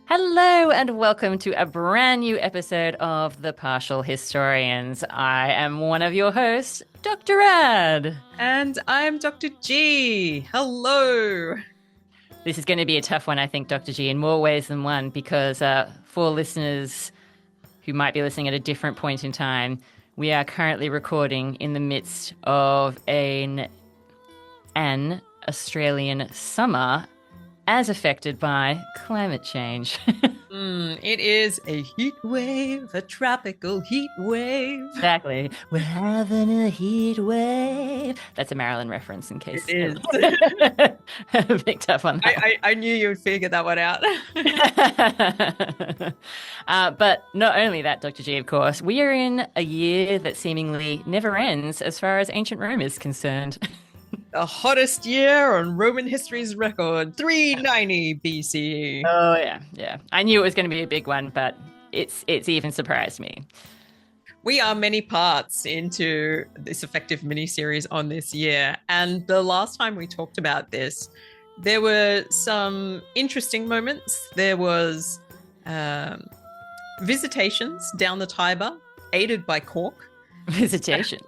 Hello and welcome to a brand new episode of The Partial Historians. I am one of your hosts, Dr. Rad. And I'm Dr. G. Hello. This is going to be a tough one, I think, Dr. G, in more ways than one, because for listeners who might be listening at a different point in time, we are currently recording in the midst of an Australian summer as affected by climate change. It is a heat wave, a tropical heat wave. Exactly. We're having a heat wave. That's a Marilyn reference in It case is. picked up on that. I knew you'd figure that one out. But not only that, Dr. G, of course, we are in a year that seemingly never ends as far as ancient Rome is concerned. The hottest year on Roman history's record, 390 BCE. Oh yeah, yeah. I knew it was going to be a big one, but it's even surprised me. We are many parts into this effective mini-series on this year. And the last time we talked about this, there were some interesting moments. There was visitations down the Tiber, aided by Cork. Visitation.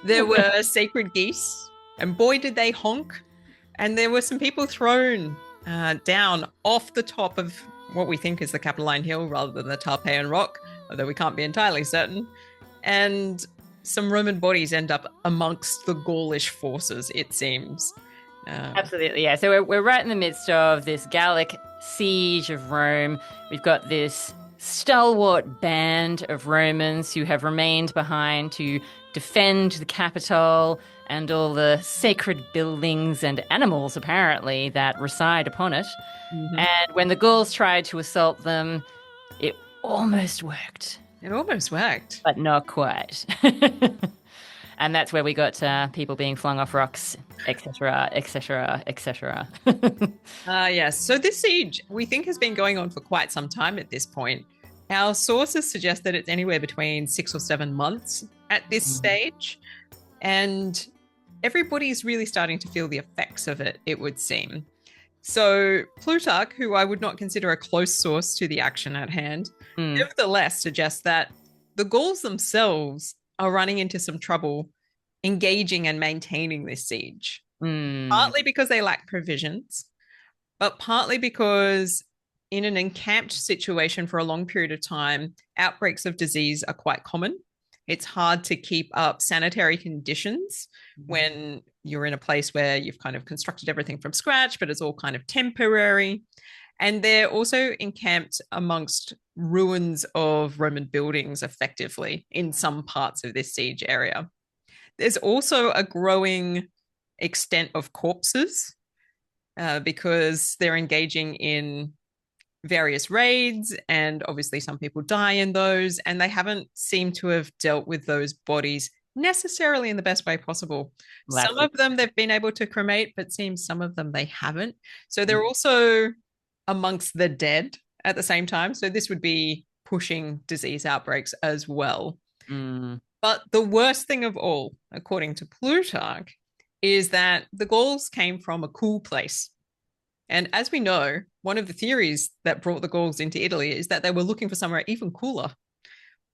There were sacred geese, and boy, did they honk. And there were some people thrown down off the top of what we think is the Capitoline Hill rather than the Tarpeian Rock, although we can't be entirely certain. And some Roman bodies end up amongst the Gaulish forces, it seems. Absolutely, yeah. So we're right in the midst of this Gallic siege of Rome. We've got this stalwart band of Romans who have remained behind to defend the capital and all the sacred buildings and animals, apparently, that reside upon it. Mm-hmm. And when the Gauls tried to assault them, it almost worked. It almost worked. But not quite. And that's where we got people being flung off rocks, etc., etc., etc. Yes. So this siege, we think, has been going on for quite some time at this point. Our sources suggest that it's anywhere between 6 or 7 months at this stage. And everybody's really starting to feel the effects of it, it would seem. So Plutarch, who I would not consider a close source to the action at hand, nevertheless suggests that the Gauls themselves are running into some trouble engaging and maintaining this siege. Partly because they lack provisions, but partly because in an encamped situation for a long period of time, outbreaks of disease are quite common. It's hard to keep up sanitary conditions when you're in a place where you've kind of constructed everything from scratch, but it's all kind of temporary. And they're also encamped amongst ruins of Roman buildings effectively in some parts of this siege area. There's also a growing extent of corpses because they're engaging in various raids, and obviously some people die in those, and they haven't seemed to have dealt with those bodies necessarily in the best way possible. Some of them they've been able to cremate, but seems some of them they haven't. So they're also amongst the dead at the same time. So this would be pushing disease outbreaks as well. But the worst thing of all, according to Plutarch, is that the Gauls came from a cool place. And as we know, one of the theories that brought the Gauls into Italy is that they were looking for somewhere even cooler.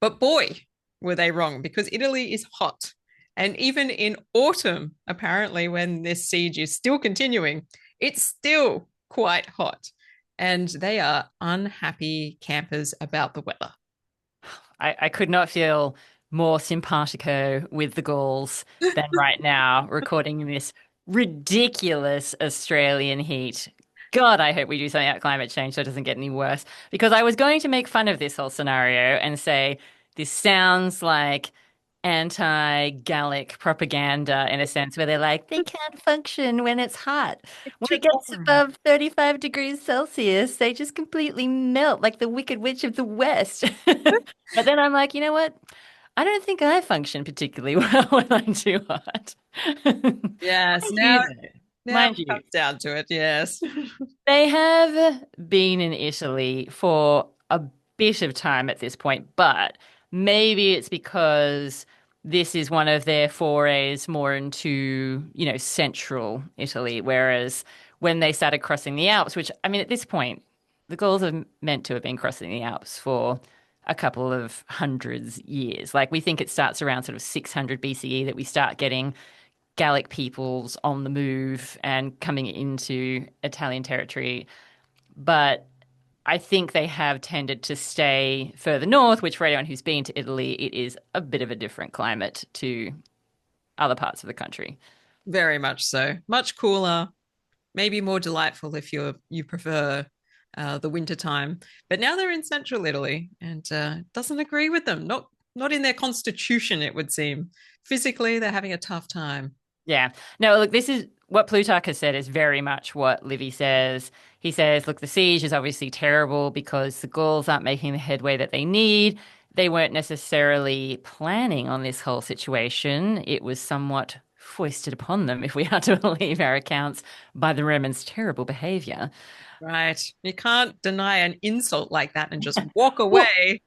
But boy, were they wrong, because Italy is hot. And even in autumn, apparently, when this siege is still continuing, it's still quite hot. And they are unhappy campers about the weather. I could not feel more simpatico with the Gauls than right now, recording in this ridiculous Australian heat. God, I hope we do something about climate change so it doesn't get any worse. Because I was going to make fun of this whole scenario and say, this sounds like anti-Gallic propaganda in a sense where they're like, they can't function when it's hot. When it gets above 35 degrees Celsius, they just completely melt like the Wicked Witch of the West. But then I'm like, you know what? I don't think I function particularly well when I'm too hot. Yes, now it comes down to it, yes. They have been in Italy for a bit of time at this point, but maybe it's because this is one of their forays more into, central Italy, whereas when they started crossing the Alps, which, I mean, at this point, the Gauls are meant to have been crossing the Alps for a couple of hundreds years. Like we think it starts around sort of 600 BCE that we start getting Gallic peoples on the move and coming into Italian territory. But I think they have tended to stay further north, which for anyone who's been to Italy, it is a bit of a different climate to other parts of the country. Very much so. Much cooler, maybe more delightful if you prefer the winter time. But now they're in central Italy, and doesn't agree with them. Not in their constitution, it would seem. Physically, they're having a tough time. Yeah. No, look, this is what Plutarch has said is very much what Livy says. He says, look, the siege is obviously terrible because the Gauls aren't making the headway that they need. They weren't necessarily planning on this whole situation. It was somewhat foisted upon them, if we are to believe our accounts, by the Romans' terrible behavior. Right. You can't deny an insult like that and just walk Well, away.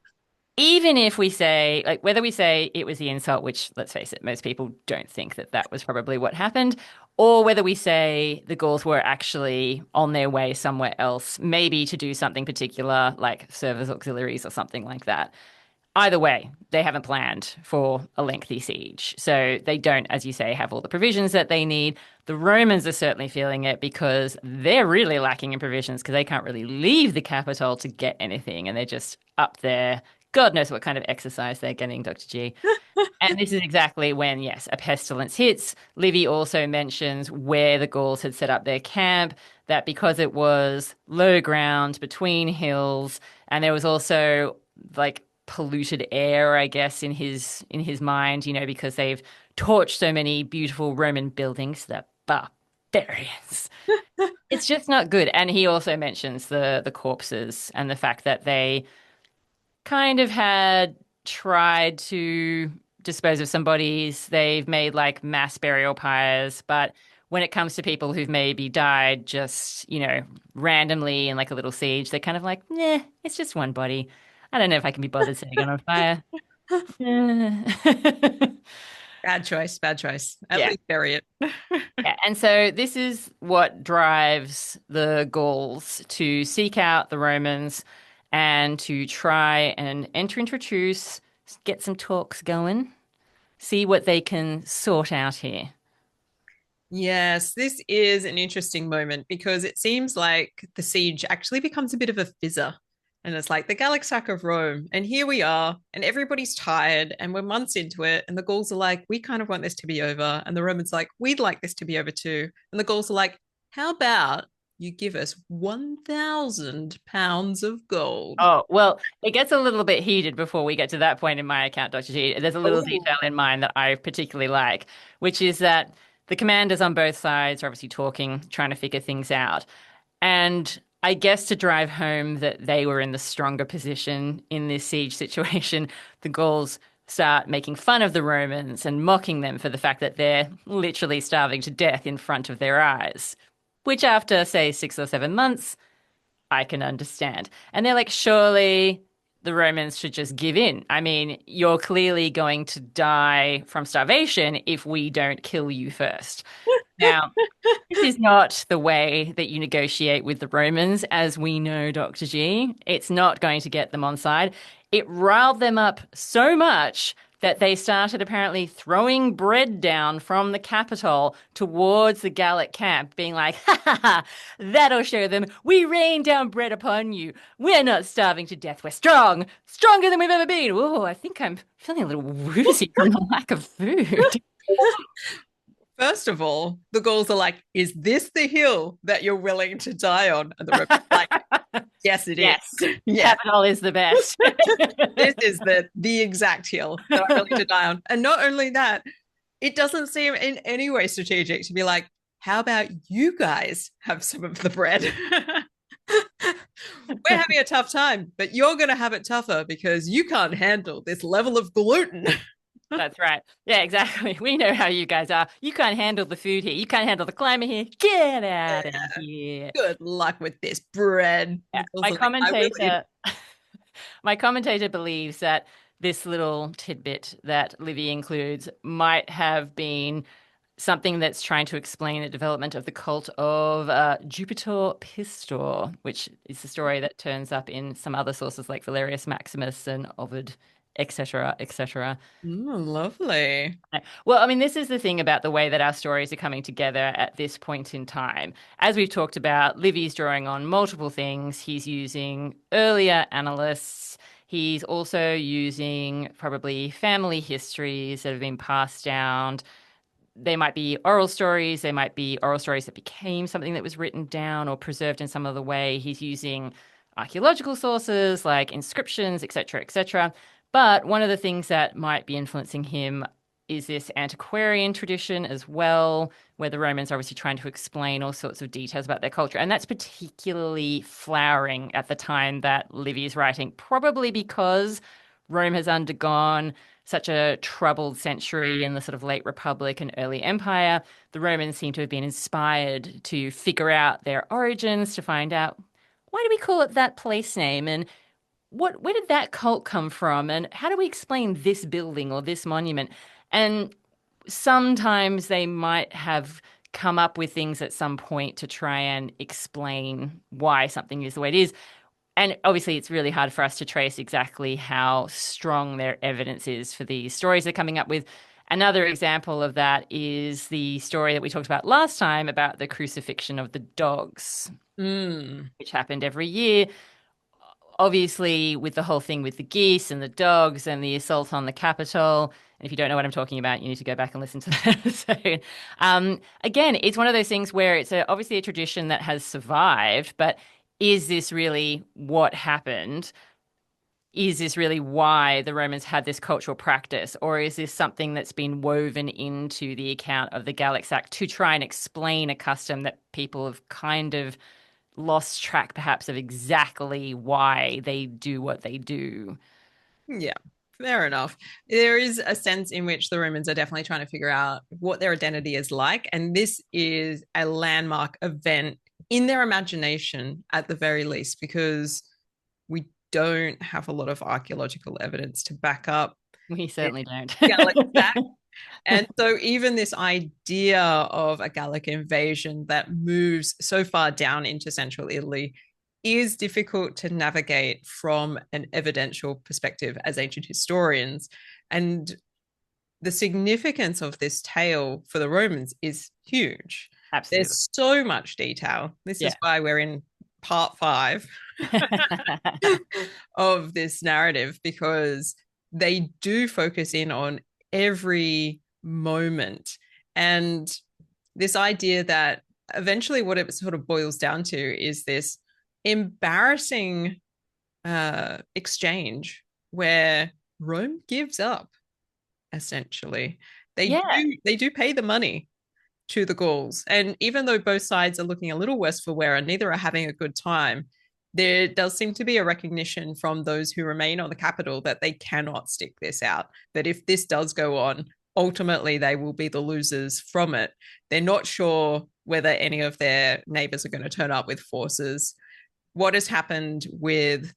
even if we say, like, whether we say it was the insult, which, let's face it, most people don't think that that was probably what happened, or whether we say the Gauls were actually on their way somewhere else, maybe to do something particular, like serve as auxiliaries or something like that. Either way, they haven't planned for a lengthy siege. So they don't, as you say, have all the provisions that they need. The Romans are certainly feeling it because they're really lacking in provisions because they can't really leave the capital to get anything. And they're just up there. God knows what kind of exercise they're getting, Dr. G. And this is exactly when, yes, a pestilence hits. Livy also mentions where the Gauls had set up their camp, that because it was low ground between hills, and there was also like polluted air, I guess, in his mind, because they've torched so many beautiful Roman buildings, the barbarians. It's just not good. And he also mentions the corpses and the fact that they kind of had tried to dispose of some bodies. They've made like mass burial pyres, but when it comes to people who've maybe died just, randomly in like a little siege, they're kind of like, nah, it's just one body. I don't know if I can be bothered setting it on fire. Bad choice. Bad choice. At Yeah. least bury it. Yeah, and so this is what drives the Gauls to seek out the Romans and to try and enter into a truce, get some talks going, see what they can sort out here. Yes, this is an interesting moment because it seems like the siege actually becomes a bit of a fizzer. And it's like the Gallic sack of Rome. And here we are, and everybody's tired, and we're months into it. And the Gauls are like, we kind of want this to be over. And the Romans are like, we'd like this to be over too. And the Gauls are like, how about you give us 1,000 pounds of gold? Oh, well, it gets a little bit heated before we get to that point in my account, Dr. G. There's a little Oh, detail in mine that I particularly like, which is that the commanders on both sides are obviously talking, trying to figure things out. And I guess to drive home that they were in the stronger position in this siege situation, the Gauls start making fun of the Romans and mocking them for the fact that they're literally starving to death in front of their eyes, which after, say, 6 or 7 months, I can understand. And they're like, surely the Romans should just give in. I mean, you're clearly going to die from starvation if we don't kill you first. Now, this is not the way that you negotiate with the Romans, as we know, Dr. G. It's not going to get them on side. It riled them up so much that they started apparently throwing bread down from the Capitol towards the Gallic camp, being like, ha ha ha, that'll show them we rain down bread upon you. We're not starving to death. We're strong, stronger than we've ever been. Oh, I think I'm feeling a little woozy from the lack of food. first of all, the Gauls are like, is this the hill that you're willing to die on? And the Romans are like, yes, it is. Yes, Yeah, Capitol is the best. this is the exact hill that I'm willing to die on. And not only that, it doesn't seem in any way strategic to be like, how about you guys have some of the bread? We're having a tough time, but you're going to have it tougher because you can't handle this level of gluten. That's right. Yeah, exactly. We know how you guys are. You can't handle the food here. You can't handle the climate here. Get out of here. Good luck with this bread. Yeah. Like, My I will eat. commentator, my commentator believes that this little tidbit that Livy includes might have been something that's trying to explain the development of the cult of Jupiter Pistor, which is the story that turns up in some other sources like Valerius Maximus and Ovid, etc., etc. Lovely. Well, I mean, this is the thing about the way that our stories are coming together at this point in time. As we've talked about, Livy's drawing on multiple things. He's using earlier analysts. He's also using probably family histories that have been passed down. They might be oral stories. They might be oral stories that became something that was written down or preserved in some other way. He's using archaeological sources like inscriptions, etc., etc. But one of the things that might be influencing him is this antiquarian tradition as well, where the Romans are obviously trying to explain all sorts of details about their culture. And that's particularly flowering at the time that Livy is writing, probably because Rome has undergone such a troubled century in the sort of late Republic and early Empire. The Romans seem to have been inspired to figure out their origins, to find out why do we call it that place name and where did that cult come from and how do we explain this building or this monument? And sometimes they might have come up with things at some point to try and explain why something is the way it is. And obviously, it's really hard for us to trace exactly how strong their evidence is for these stories they're coming up with. Another example of that is the story that we talked about last time about the crucifixion of the dogs, Mm. which happened every year. Obviously, with the whole thing with the geese and the dogs and the assault on the Capitol. And if you don't know what I'm talking about, you need to go back and listen to that episode. Again, it's one of those things where it's obviously a tradition that has survived, but is this really what happened? Is this really why the Romans had this cultural practice? Or is this something that's been woven into the account of the Gallic Act to try and explain a custom that people have kind of lost track, perhaps, of exactly why they do what they do? Yeah, fair enough. There is a sense in which the Romans are definitely trying to figure out what their identity is like. And this is a landmark event in their imagination, at the very least, because we don't have a lot of archaeological evidence to back up We this certainly don't. Gallic act. And so, even this idea of a Gallic invasion that moves so far down into central Italy is difficult to navigate from an evidential perspective as ancient historians. And the significance of this tale for the Romans is huge. Absolutely. There's so much detail. This Yeah. is why we're in part 5 of this narrative, because they do focus in on every moment. And this idea that eventually what it sort of boils down to is this embarrassing exchange where Rome gives up, essentially. Yeah. They do pay the money to the Gauls. And even though both sides are looking a little worse for wear and neither are having a good time, there does seem to be a recognition from those who remain on the capital that they cannot stick this out. That if this does go on, ultimately they will be the losers from it. They're not sure whether any of their neighbors are going to turn up with forces. What has happened with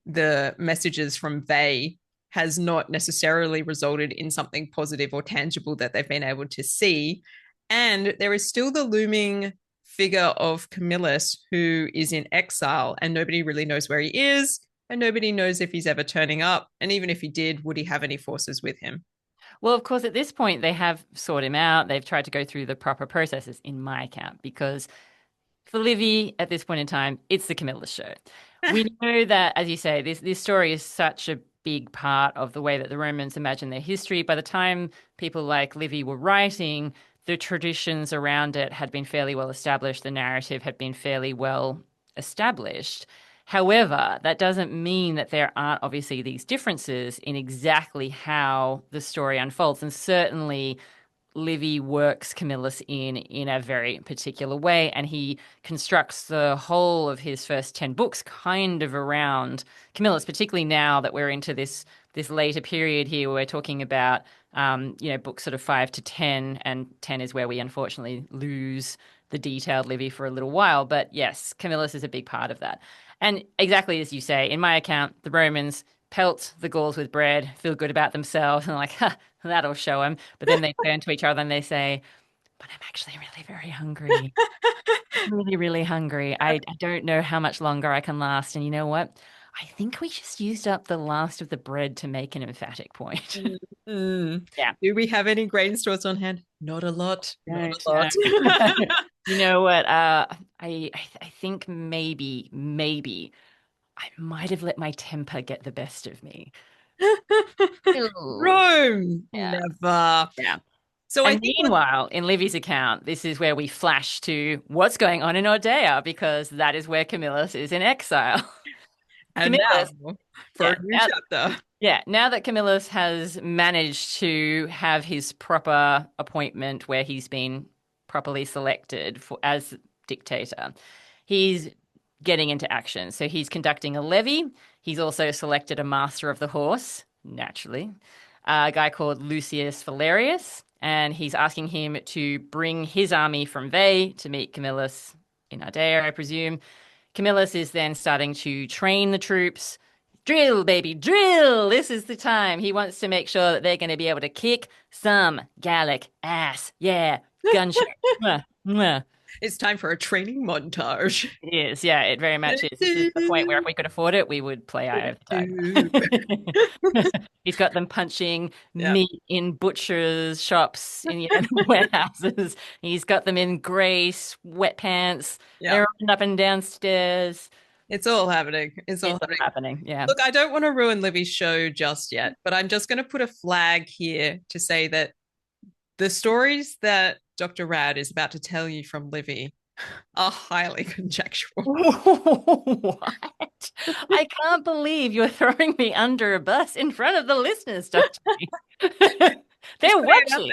the messages from Veii has not necessarily resulted in something positive or tangible that they've been able to see. And there is still the looming figure of Camillus, who is in exile, and nobody really knows where he is, and nobody knows if he's ever turning up. And even if he did, would he have any forces with him? Well, of course, at this point, they have sought him out. They've tried to go through the proper processes, in my account, because for Livy, at this point in time, it's the Camillus show. We know that, as you say, this story is such a big part of the way that the Romans imagine their history. By the time people like Livy were writing, the traditions around it had been fairly well established. The narrative had been fairly well established. However, that doesn't mean that there aren't obviously these differences in exactly how the story unfolds. And certainly Livy works Camillus in a very particular way, and he constructs the whole of his first 10 books kind of around Camillus, particularly now that we're into this later period here where we're talking about books sort of 5 to 10, and 10 is where we unfortunately lose the detailed Livy for a little while. But yes, Camillus is a big part of that. And exactly as you say, in my account, the Romans pelt the Gauls with bread, feel good about themselves, and like, ha, that'll show them. But then they turn to each other and they say, but I'm actually really very hungry. Really, really hungry. I don't know how much longer I can last. And you know what? I think we just used up the last of the bread to make an emphatic point. Mm, mm. Yeah. Do we have any grain stores on hand? Not a lot. Not Don't a lot. You know what? I think maybe I might have let my temper get the best of me. Ew. Rome. Yeah. Never. Yeah. So I And think what meanwhile, in Livy's account, this is where we flash to what's going on in Ordea because that is where Camillus is in exile. and now Camillus, for yeah, a new chapter. now that Camillus has managed to have his proper appointment where he's been properly selected for as dictator, he's getting into action. So he's conducting a levy. He's also selected a master of the horse, naturally, a guy called Lucius Valerius, and he's asking him to bring his army from Veii to meet Camillus in Ardea, I presume. Camillus is then starting to train the troops. Drill, baby, drill! This is the time. He wants to make sure that they're going to be able to kick some Gallic ass. Yeah, gunshot. Mwah, mwah. It's time for a training montage. It is, yeah, it very much is. This is the point where if we could afford it, we would play Eye of the Tiger. He's got them punching Yeah. meat in butchers' shops, in warehouses. He's got them in grey sweatpants. Yeah. They're running up and downstairs. It's all happening. It's all It's all happening. happening, yeah. Look, I don't want to ruin Livy's show just yet, but I'm just going to put a flag here to say that the stories that Dr. Rad is about to tell you from Livy are highly conjectural. What? I can't believe you're throwing me under a bus in front of the listeners, Dr. They're watching.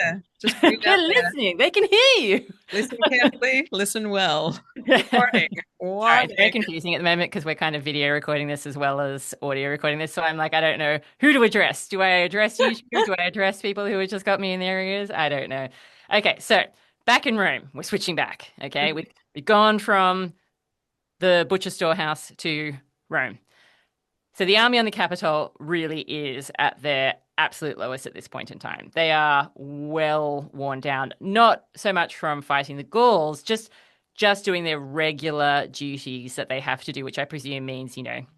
They're listening. They can hear you. Listen carefully, listen well. Warning. Sorry, it's very Warning. confusing at the moment because we're kind of video recording this as well as audio recording this. So I'm like, I don't know who to address. Do I address YouTube? Do I address people who have just got me in their ears? I don't know. Okay, so back in Rome, we're switching back. Okay, we've gone from the butcher storehouse to Rome. So the army on the Capitol really is at their absolute lowest at this point in time. They are well worn down, not so much from fighting the Gauls, just doing their regular duties that they have to do, which I presume means,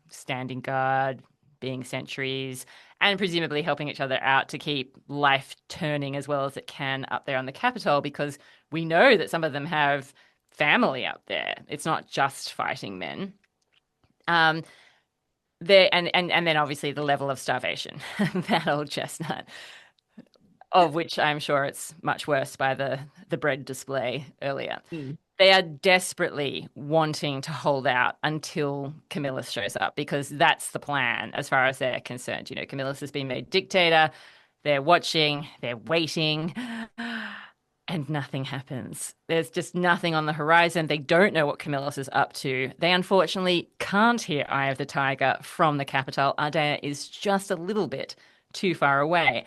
standing guard, being sentries, and presumably helping each other out to keep life turning as well as it can up there on the Capitol, because we know that some of them have family up there. It's not just fighting men. There and then obviously the level of starvation, that old chestnut, of which I'm sure it's much worse by the bread display earlier. Mm. They are desperately wanting to hold out until Camillus shows up because that's the plan as far as they're concerned. Camillus has been made dictator. They're watching, they're waiting, and nothing happens. There's just nothing on the horizon. They don't know what Camillus is up to. They unfortunately can't hear Eye of the Tiger from the capital. Ardea is just a little bit too far away.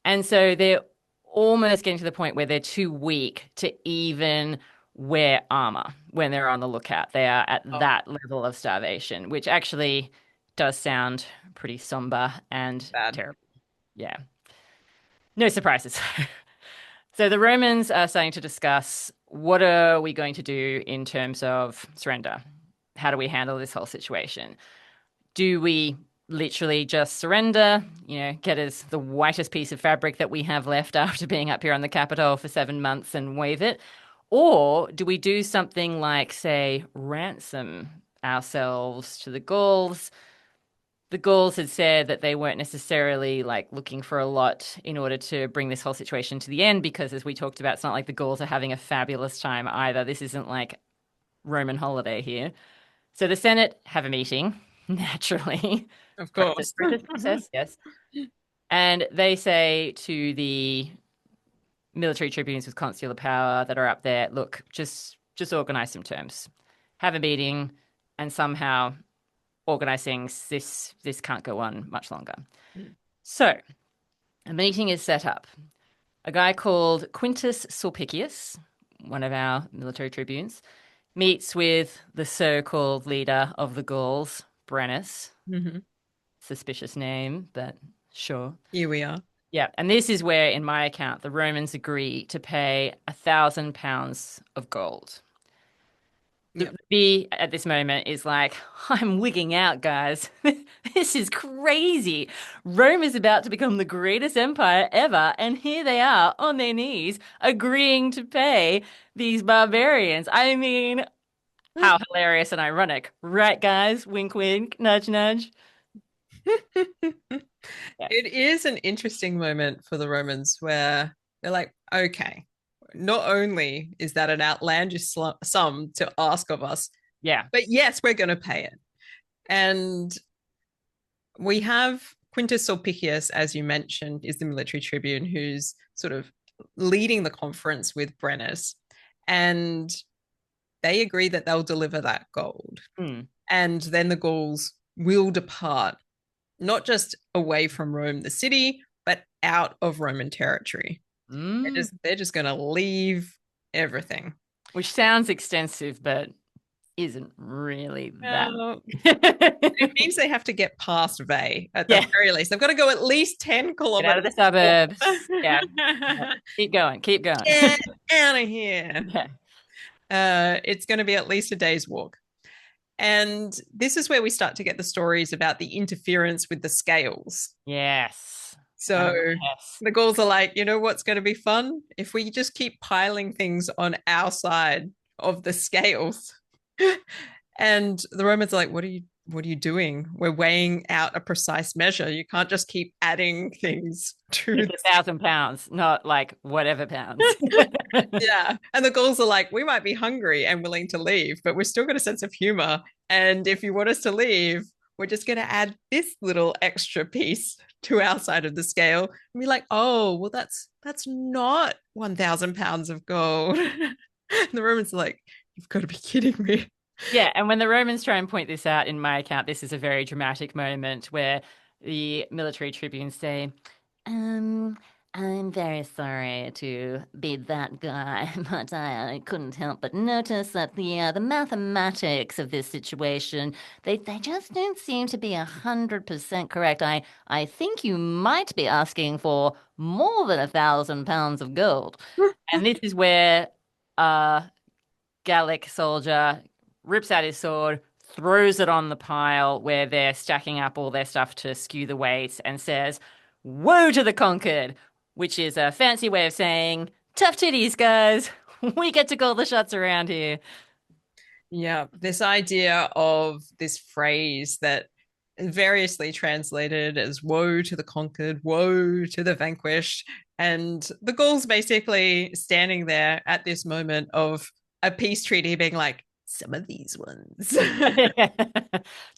And so they're almost getting to the point where they're too weak to even wear armor when they're on the lookout. They are at that level of starvation, which actually does sound pretty somber and terrible. Yeah. No surprises. So the Romans are starting to discuss what are we going to do in terms of surrender? How do we handle this whole situation? Do we literally just surrender, get us the whitest piece of fabric that we have left after being up here on the Capitol for 7 months and wave it? Or do we do something like, say, ransom ourselves to the Gauls? The Gauls had said that they weren't necessarily looking for a lot in order to bring this whole situation to the end because, as we talked about, it's not like the Gauls are having a fabulous time either. This isn't like Roman holiday here. So the Senate have a meeting, naturally. Of course. Process, yes. And they say to the military tribunes with consular power that are up there, look, just organize some terms. Have a meeting and somehow organize things. This can't go on much longer. So a meeting is set up. A guy called Quintus Sulpicius, one of our military tribunes, meets with the so-called leader of the Gauls, Brennus. Mm-hmm. Suspicious name, but sure. Here we are. Yeah, and this is where, in my account, the Romans agree to pay £1,000 of gold. The Yep. bee at this moment is like, I'm wigging out, guys. This is crazy. Rome is about to become the greatest empire ever, and here they are on their knees agreeing to pay these barbarians. I mean, how hilarious and ironic, right, guys? Wink, wink, nudge, nudge. Yes. It is an interesting moment for the Romans where they're like, okay, not only is that an outlandish sum to ask of us, Yeah. but yes, we're going to pay it. And we have Quintus Sulpicius, as you mentioned, is the military tribune who's sort of leading the conference with Brennus. And they agree that they'll deliver that gold. Hmm. And then the Gauls will depart, not just away from Rome, the city, but out of Roman territory. Mm. They're just going to leave everything. Which sounds extensive, but isn't really that. Uh, it means they have to get past Veii at the Yeah. very least. They've got to go at least 10 Get out of kilometers. the suburbs. Yeah. Yeah. Keep going. Keep going. Get out of here. Yeah. It's going to be at least a day's walk. And this is where we start to get the stories about the interference with the scales. Yes. So Yes. the Gauls are like, you know what's going to be fun? If we just keep piling things on our side of the scales. And the Romans are like, what are you doing? We're weighing out a precise measure. You can't just keep adding things to It's £1,000, not like whatever pounds. yeah. And the Gauls are like, we might be hungry and willing to leave, but we've still got a sense of humor. And if you want us to leave, we're just going to add this little extra piece to our side of the scale and be like, oh, well, that's not 1,000 pounds of gold. And the Romans are like, you've got to be kidding me. Yeah, and when the Romans try and point this out in my account, this is a very dramatic moment where the military tribunes say, Um, I'm very sorry to be that guy, but I couldn't help but notice that the mathematics of this situation, they just don't seem to be 100% correct. I think you might be asking for more than £1,000 of gold. And this is where Gallic soldier rips out his sword, throws it on the pile where they're stacking up all their stuff to skew the weight, and says, Woe to the conquered, which is a fancy way of saying, Tough titties, guys. We get to call the shots around here. Yeah, this idea of this phrase that variously translated as woe to the conquered, woe to the vanquished. And the Gauls basically standing there at this moment of a peace treaty being like, some of these ones.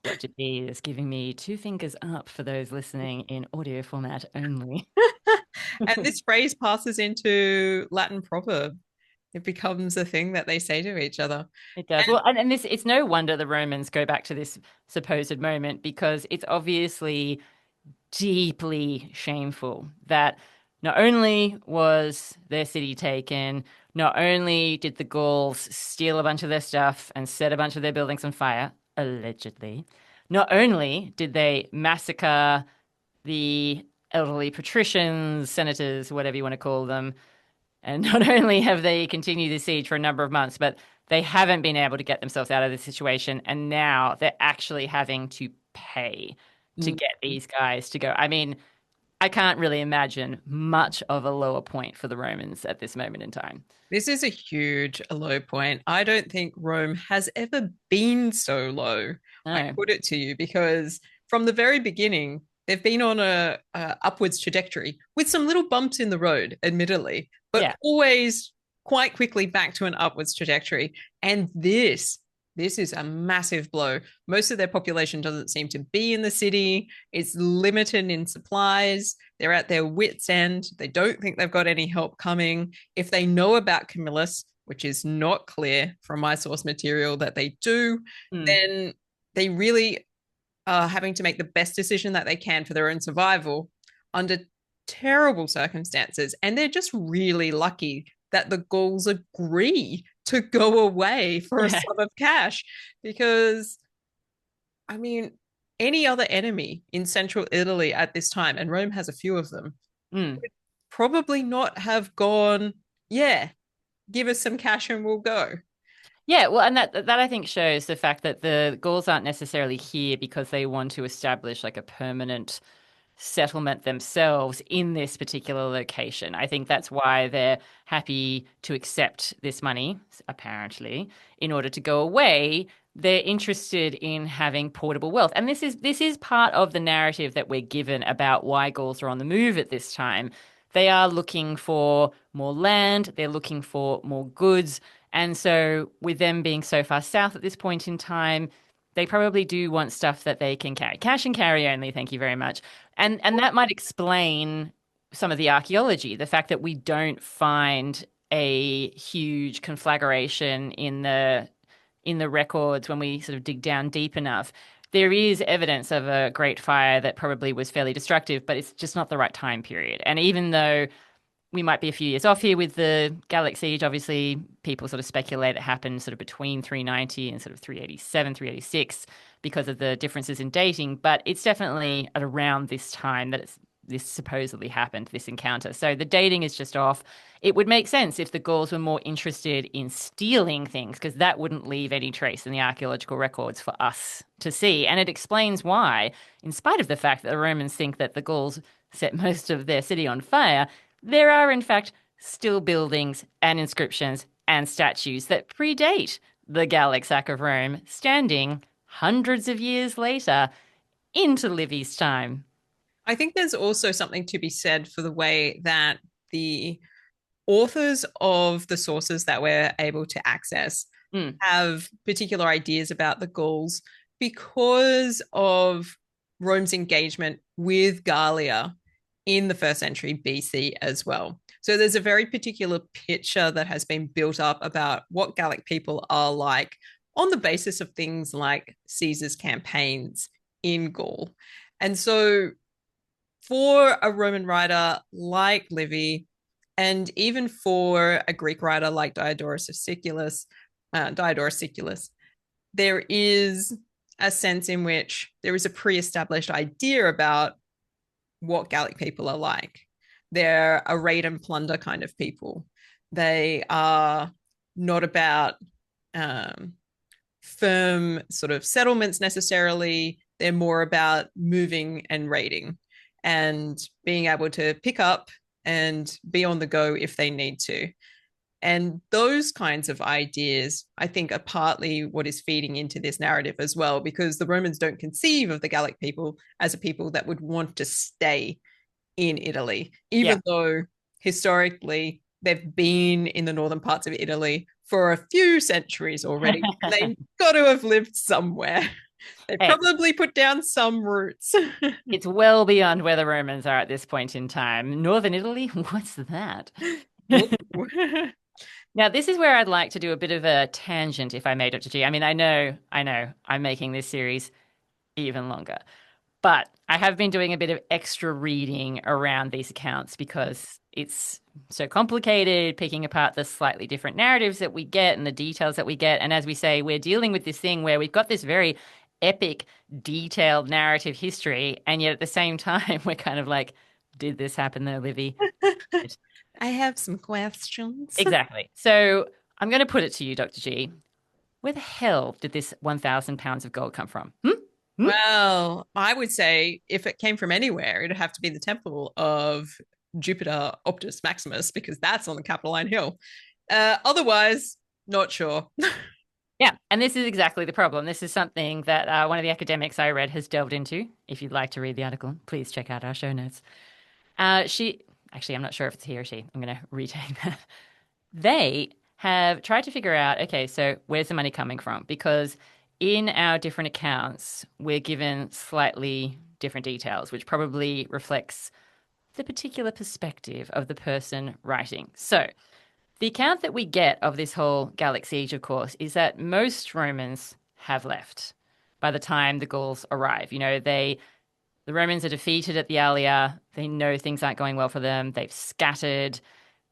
Dr. B is giving me two fingers up for those listening in audio format only. And this phrase passes into Latin proverb. It becomes a thing that they say to each other. It does. Well, and this, it's no wonder the Romans go back to this supposed moment because it's obviously deeply shameful that not only was their city taken, not only did the Gauls steal a bunch of their stuff and set a bunch of their buildings on fire, allegedly, not only did they massacre the elderly patricians, senators, whatever you want to call them, and not only have they continued the siege for a number of months, but they haven't been able to get themselves out of this situation. And now they're actually having to pay to get these guys to go. I mean, I can't really imagine much of a lower point for the Romans at this moment in time. This is a huge low point. I don't think Rome has ever been so low. I No. put it to you because from the very beginning, they've been on a upwards trajectory with some little bumps in the road, admittedly, but Yeah. always quite quickly back to an upwards trajectory. And this is a massive blow. Most of their population doesn't seem to be in the city. It's limited in supplies. They're at their wits' end. They don't think they've got any help coming. If they know about Camillus, which is not clear from my source material that they do, Mm. then they really are having to make the best decision that they can for their own survival under terrible circumstances. And they're just really lucky that the Gauls agree to go away for a Yeah. sum of cash because, I mean, any other enemy in central Italy at this time, and Rome has a few of them, Mm. Probably not have gone, yeah, give us some cash and we'll go. Yeah, well, and that I think shows the fact that the Gauls aren't necessarily here because they want to establish like a permanent settlement themselves in this particular location. I think that's why they're happy to accept this money, apparently, in order to go away. They're interested in having portable wealth. And this is part of the narrative that we're given about why Gauls are on the move at this time. They are looking for more land, they're looking for more goods. And so, with them being so far south at this point in time, they probably do want stuff that they can carry. Cash and carry only, thank you very much. And that might explain some of the archaeology, the fact that we don't find a huge conflagration in the records when we sort of dig down deep enough. There is evidence of a great fire that probably was fairly destructive, but it's just not the right time period. And even though we might be a few years off here with the Gallic siege. Obviously, people sort of speculate it happened sort of between 390 and sort of 387, 386 because of the differences in dating. But it's definitely at around this time that this supposedly happened, this encounter. So the dating is just off. It would make sense if the Gauls were more interested in stealing things, because that wouldn't leave any trace in the archaeological records for us to see. And it explains why, in spite of the fact that the Romans think that the Gauls set most of their city on fire, there are, in fact, still buildings and inscriptions and statues that predate the Gallic sack of Rome, standing hundreds of years later into Livy's time. I think there's also something to be said for the way that the authors of the sources that we're able to access Mm. have particular ideas about the Gauls because of Rome's engagement with Gallia in the first century BC as well. So there's a very particular picture that has been built up about what Gallic people are like on the basis of things like Caesar's campaigns in Gaul. And so for a Roman writer like Livy, and even for a Greek writer like Diodorus Siculus, there is a sense in which there is a pre-established idea about what Gallic people are like. They're a raid and plunder kind of people. They are not about firm sort of settlements necessarily. They're more about moving and raiding and being able to pick up and be on the go if they need to. And those kinds of ideas, I think, are partly what is feeding into this narrative as well, because the Romans don't conceive of the Gallic people as a people that would want to stay in Italy, Yeah. even though historically they've been in the northern parts of Italy for a few centuries already. They've got to have lived somewhere. They Hey, probably put down some roots. it's well beyond where the Romans are at this point in time. Northern Italy? What's that? Now, this is where I'd like to do a bit of a tangent, if I may, Dr. G. I mean, I know, I'm making this series even longer. But I have been doing a bit of extra reading around these accounts because it's so complicated, picking apart the slightly different narratives that we get and the details that we get. And as we say, we're dealing with this thing where we've got this very epic, detailed narrative history. And yet at the same time, we're kind of like, did this happen though, Livy? I have some questions. Exactly. So I'm going to put it to you, Dr. G. Where the hell did this 1,000 pounds of gold come from? Hmm? Hmm? Well, I would say if it came from anywhere, it'd have to be the temple of Jupiter Optus Maximus, because that's on the Capitoline Hill. Otherwise, not sure. Yeah, and this is exactly the problem. This is something that one of the academics I read has delved into. If you'd like to read the article, please check out our show notes. She, actually, I'm not sure if it's he or she. I'm going to retake that. They have tried to figure out, okay, so where's the money coming from? Because in our different accounts, we're given slightly different details, which probably reflects the particular perspective of the person writing. So, the account that we get of this whole Gallic siege, of course, is that most Romans have left by the time the Gauls arrive. The Romans are defeated at the Allia. They know things aren't going well for them. They've scattered.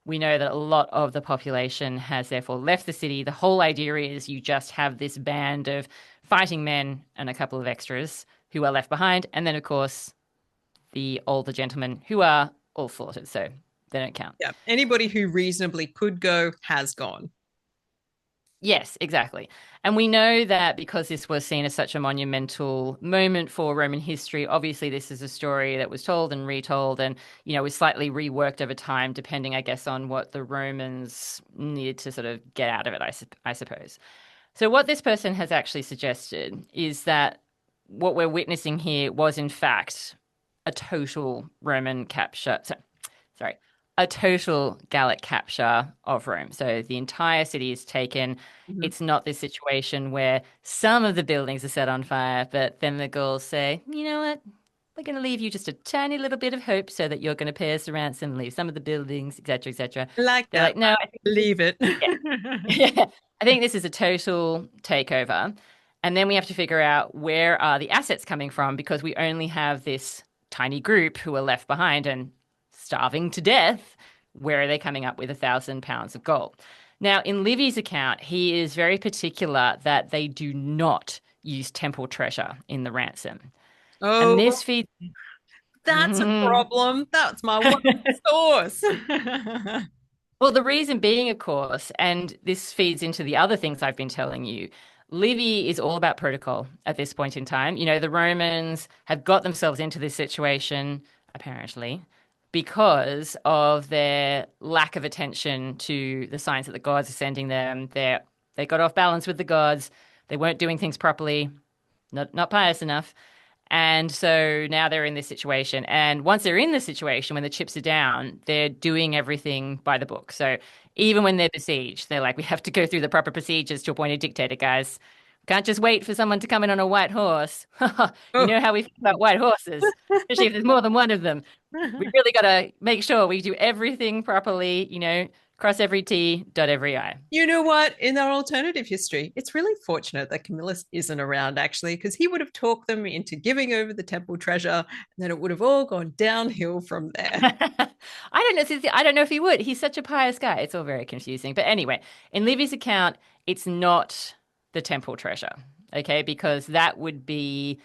We know that a lot of the population has therefore left the city. The whole idea is you just have this band of fighting men and a couple of extras who are left behind. And then, of course, the older gentlemen who are all slaughtered, so they don't count. Yeah. Anybody who reasonably could go has gone. Yes, exactly. And we know that because this was seen as such a monumental moment for Roman history, obviously this is a story that was told and retold and, was slightly reworked over time, depending, I guess, on what the Romans needed to sort of get out of it, I suppose. So what this person has actually suggested is that what we're witnessing here was, in fact, a total Roman capture. Sorry, a total Gallic capture of Rome. So the entire city is taken. Mhm. It's not this situation where some of the buildings are set on fire, but then the Gauls say, you know what? We're going to leave you just a tiny little bit of hope so that you're going to pay us a ransom and leave some of the buildings, etc., etc. Like They're that. like, no, I think this is, Leave it. yeah, yeah, I think this is a total takeover. And then we have to figure out where are the assets coming from because we only have this tiny group who are left behind and starving to death. Where are they coming up with £1,000 of gold? Now, in Livy's account, he is very particular that they do not use temple treasure in the ransom. And Oh, this feeds. that's a problem. That's my one source. Well, the reason being, of course, and this feeds into the other things I've been telling you, Livy is all about protocol at this point in time. The Romans have got themselves into this situation, apparently, because of their lack of attention to the signs that the gods are sending them. They got off balance with the gods. They weren't doing things properly, not pious enough. And so now they're in this situation. And once they're in this situation, when the chips are down, they're doing everything by the book. So even when they're besieged, they're like, we have to go through the proper procedures to appoint a dictator, guys. Can't just wait for someone to come in on a white horse. You Oh. know how we feel about white horses, especially if there's more than one of them. We really got to make sure we do everything properly, cross every T, dot every I. You know what? In our alternative history, it's really fortunate that Camillus isn't around, actually, because he would have talked them into giving over the temple treasure, and then it would have all gone downhill from there. I don't know if he would. He's such a pious guy. It's all very confusing. But anyway, in Livy's account, it's not the temple treasure, okay? Because that would be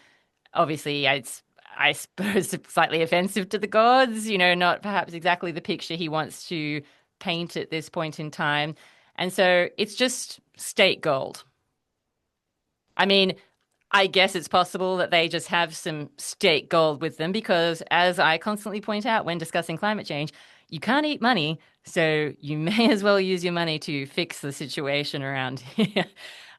obviously, I suppose, slightly offensive to the gods. Not perhaps exactly the picture he wants to paint at this point in time. And so it's just state gold. I mean, I guess it's possible that they just have some state gold with them because, as I constantly point out when discussing climate change, you can't eat money, so you may as well use your money to fix the situation around here.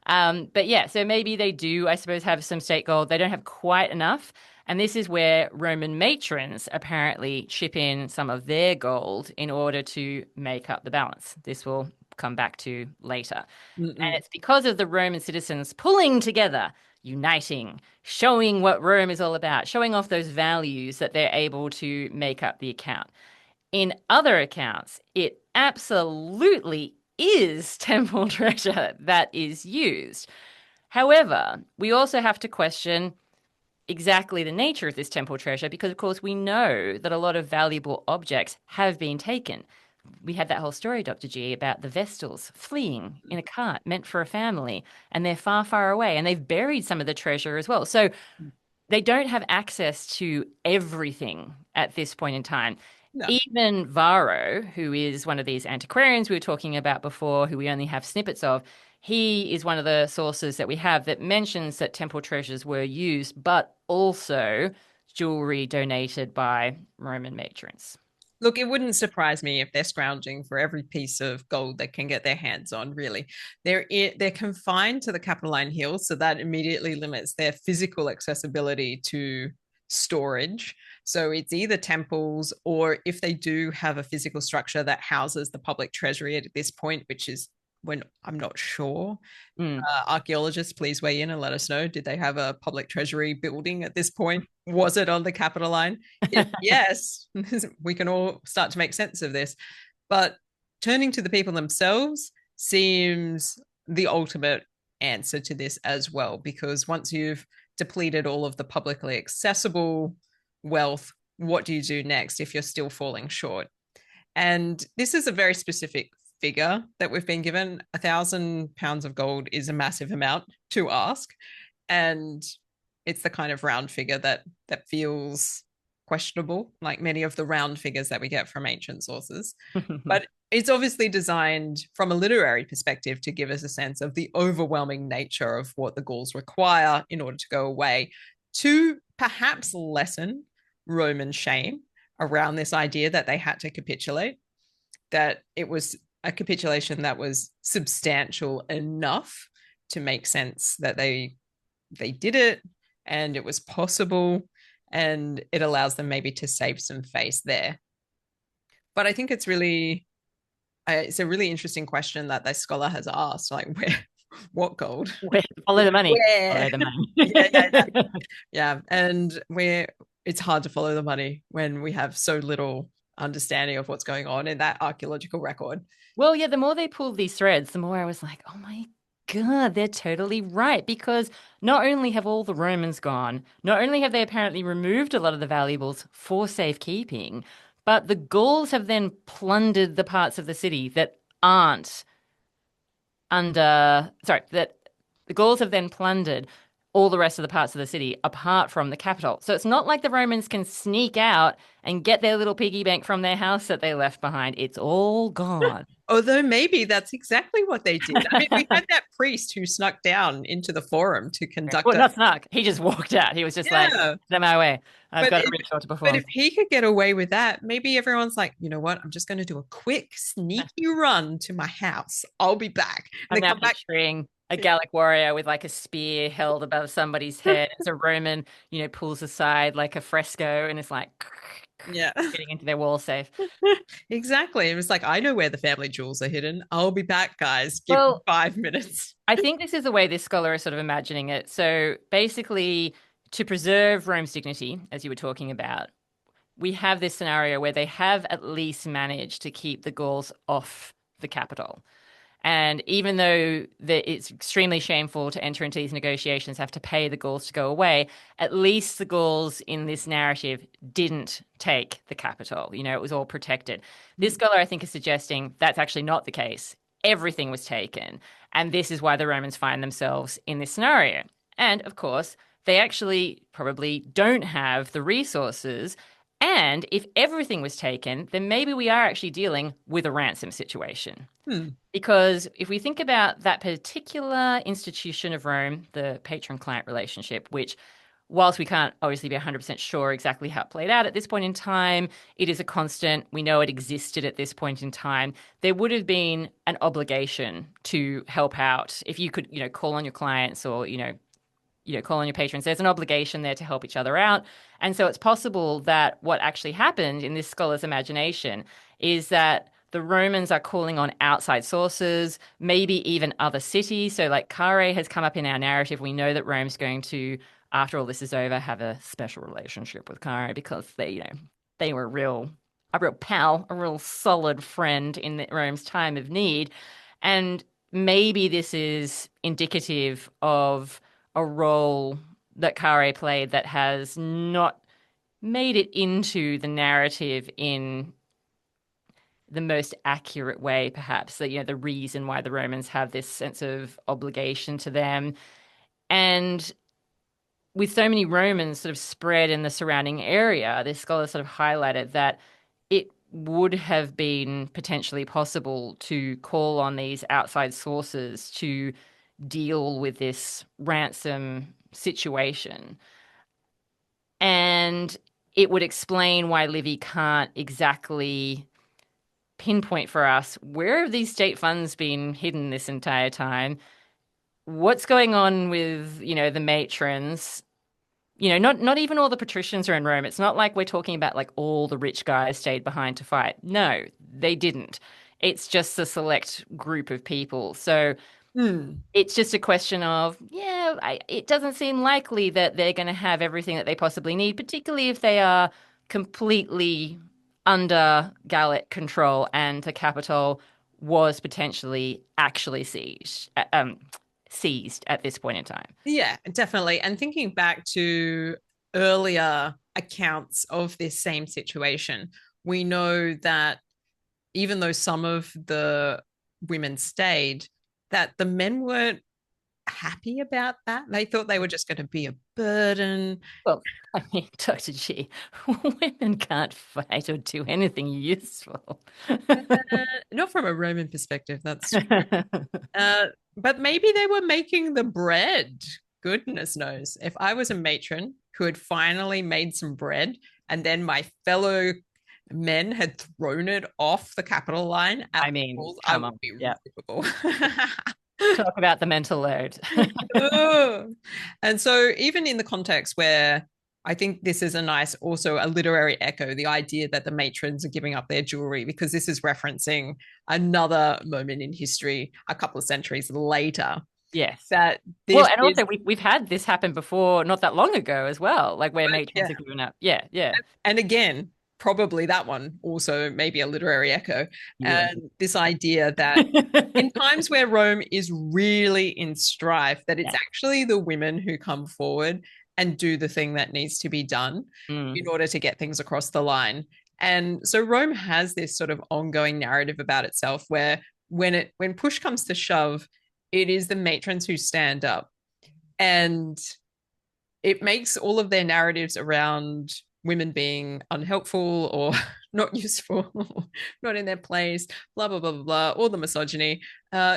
But yeah, so maybe they do, I suppose, have some state gold. They don't have quite enough. And this is where Roman matrons apparently chip in some of their gold in order to make up the balance. This will come back to later. And Mm-mm. it's because of the Roman citizens pulling together, uniting, showing what Rome is all about, showing off those values that they're able to make up the account. In other accounts, it absolutely is temple treasure that is used. However, we also have to question exactly the nature of this temple treasure because, of course, we know that a lot of valuable objects have been taken. We had that whole story, Dr. G, about the Vestals fleeing in a cart meant for a family, and they're far, far away, and they've buried some of the treasure as well. So they don't have access to everything at this point in time. No. Even Varro, who is one of these antiquarians we were talking about before, who we only have snippets of, he is one of the sources that we have that mentions that temple treasures were used, but also jewelry donated by Roman matrons. Look, it wouldn't surprise me if they're scrounging for every piece of gold they can get their hands on, really. They're confined to the Capitoline Hills, so that immediately limits their physical accessibility to storage. So it's either temples or if they do have a physical structure that houses the public treasury at this point, which is when I'm not sure. Mm. Archaeologists, please weigh in and let us know. Did they have a public treasury building at this point? Was it on the Capitoline? If yes, we can all start to make sense of this. But turning to the people themselves seems the ultimate answer to this as well, because once you've depleted all of the publicly accessible wealth, what do you do next if you're still falling short? And this is a very specific figure that we've been given. £1,000 of gold is a massive amount to ask, and it's the kind of round figure that feels questionable, like many of the round figures that we get from ancient sources. But it's obviously designed from a literary perspective to give us a sense of the overwhelming nature of what the Gauls require in order to go away, to perhaps lessen Roman shame around this idea that they had to capitulate, that it was a capitulation that was substantial enough to make sense that they did it and it was possible, and it allows them maybe to save some face there. But I think it's a really interesting question that this scholar has asked, like where, what gold, Follow the money. where, Follow the money. yeah, and where it's hard to follow the money when we have so little understanding of what's going on in that archaeological record. Well, yeah, the more they pulled these threads, the more I was like, oh my God, they're totally right. Because not only have all the Romans gone, not only have they apparently removed a lot of the valuables for safekeeping, but the Gauls have then plundered the parts of the city that aren't that the Gauls have then plundered all the rest of the parts of the city apart from the capital. So it's not like the Romans can sneak out and get their little piggy bank from their house that they left behind. It's all gone. Although maybe that's exactly what they did. I mean, we had that priest who snuck down into the forum to conduct Well, not snuck. He just walked out. He was just like, yeah. "Get my way. I've But got a if, ritual to but perform." if he could get away with that, maybe everyone's like, you know what? I'm just going to do a quick sneaky run to my house. I'll be back. And I'm they now come back. picturing a Gallic warrior with like a spear held above somebody's head as a Roman, pulls aside like a fresco and is like Yeah, getting into their wall safe. exactly. It was like, I know where the family jewels are hidden. I'll be back, guys. Give me Well, 5 minutes. I think this is the way this scholar is sort of imagining it. So basically, to preserve Rome's dignity, as you were talking about, we have this scenario where they have at least managed to keep the Gauls off the capital. And even though it's extremely shameful to enter into these negotiations, have to pay the Gauls to go away, at least the Gauls in this narrative didn't take the capital. It was all protected. This scholar, I think, is suggesting that's actually not the case. Everything was taken. And this is why the Romans find themselves in this scenario. And of course, they actually probably don't have the resources. And if everything was taken, then maybe we are actually dealing with a ransom situation. Because if we think about that particular institution of Rome, the patron-client relationship, which, whilst we can't obviously be 100% sure exactly how it played out at this point in time, it is a constant. We know it existed at this point in time. There would have been an obligation to help out. If you could, call on your clients or, call on your patrons, there's an obligation there to help each other out. And so it's possible that what actually happened in this scholar's imagination is that the Romans are calling on outside sources, maybe even other cities. So like Carrhae has come up in our narrative. We know that Rome's going to, after all this is over, have a special relationship with Carrhae because they were a real pal, a real solid friend in Rome's time of need. And maybe this is indicative of a role that Carrhae played that has not made it into the narrative in the most accurate way, perhaps, that the reason why the Romans have this sense of obligation to them. And with so many Romans sort of spread in the surrounding area, this scholar sort of highlighted that it would have been potentially possible to call on these outside sources to deal with this ransom situation. And it would explain why Livy can't exactly pinpoint for us where have these state funds been hidden this entire time? What's going on with, the matrons? Not even all the patricians are in Rome. It's not like we're talking about like all the rich guys stayed behind to fight. No, they didn't. It's just a select group of people. So it's just a question of, it doesn't seem likely that they're going to have everything that they possibly need, particularly if they are completely under Gallic control and the capital was potentially actually seized at this point in time. Yeah, definitely. And thinking back to earlier accounts of this same situation, we know that even though some of the women stayed, that the men weren't happy about that. They thought they were just going to be a burden. Well, I mean, Dr. G, women can't fight or do anything useful. Not from a Roman perspective, that's true. But maybe they were making the bread. Goodness knows. If I was a matron who had finally made some bread and then my fellow men had thrown it off the capital line at I the mean, schools, I come would on. be Yeah. rueful. Talk about the mental load. Ugh. And so, even in the context where I think this is a nice, also a literary echo, the idea that the matrons are giving up their jewelry, because this is referencing another moment in history a couple of centuries later. Yes. That Well, this and is, also we've had this happen before, not that long ago as well, like where matrons yeah. have given up. Yeah, yeah. And again, probably that one also maybe a literary echo. Yeah. And this idea that in times where Rome is really in strife, that it's Yeah. actually the women who come forward and do the thing that needs to be done Mm. in order to get things across the line. And so Rome has this sort of ongoing narrative about itself where when push comes to shove, it is the matrons who stand up. And it makes all of their narratives around women being unhelpful or not useful, not in their place, blah, blah, blah, blah, blah, all the misogyny,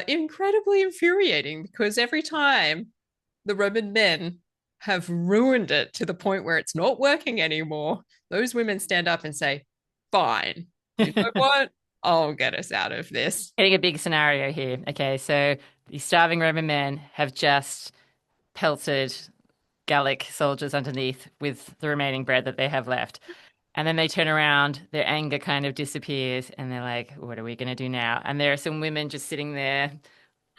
incredibly infuriating because every time the Roman men have ruined it to the point where it's not working anymore, those women stand up and say, fine, you know what? I'll get us out of this. Getting a big scenario here. Okay, so the starving Roman men have just pelted Gallic soldiers underneath with the remaining bread that they have left. And then they turn around, their anger kind of disappears, and they're like, what are we going to do now? And there are some women just sitting there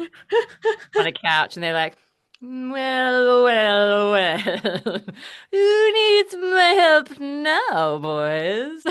on a couch, and they're like, well, well, well, who needs my help now, boys?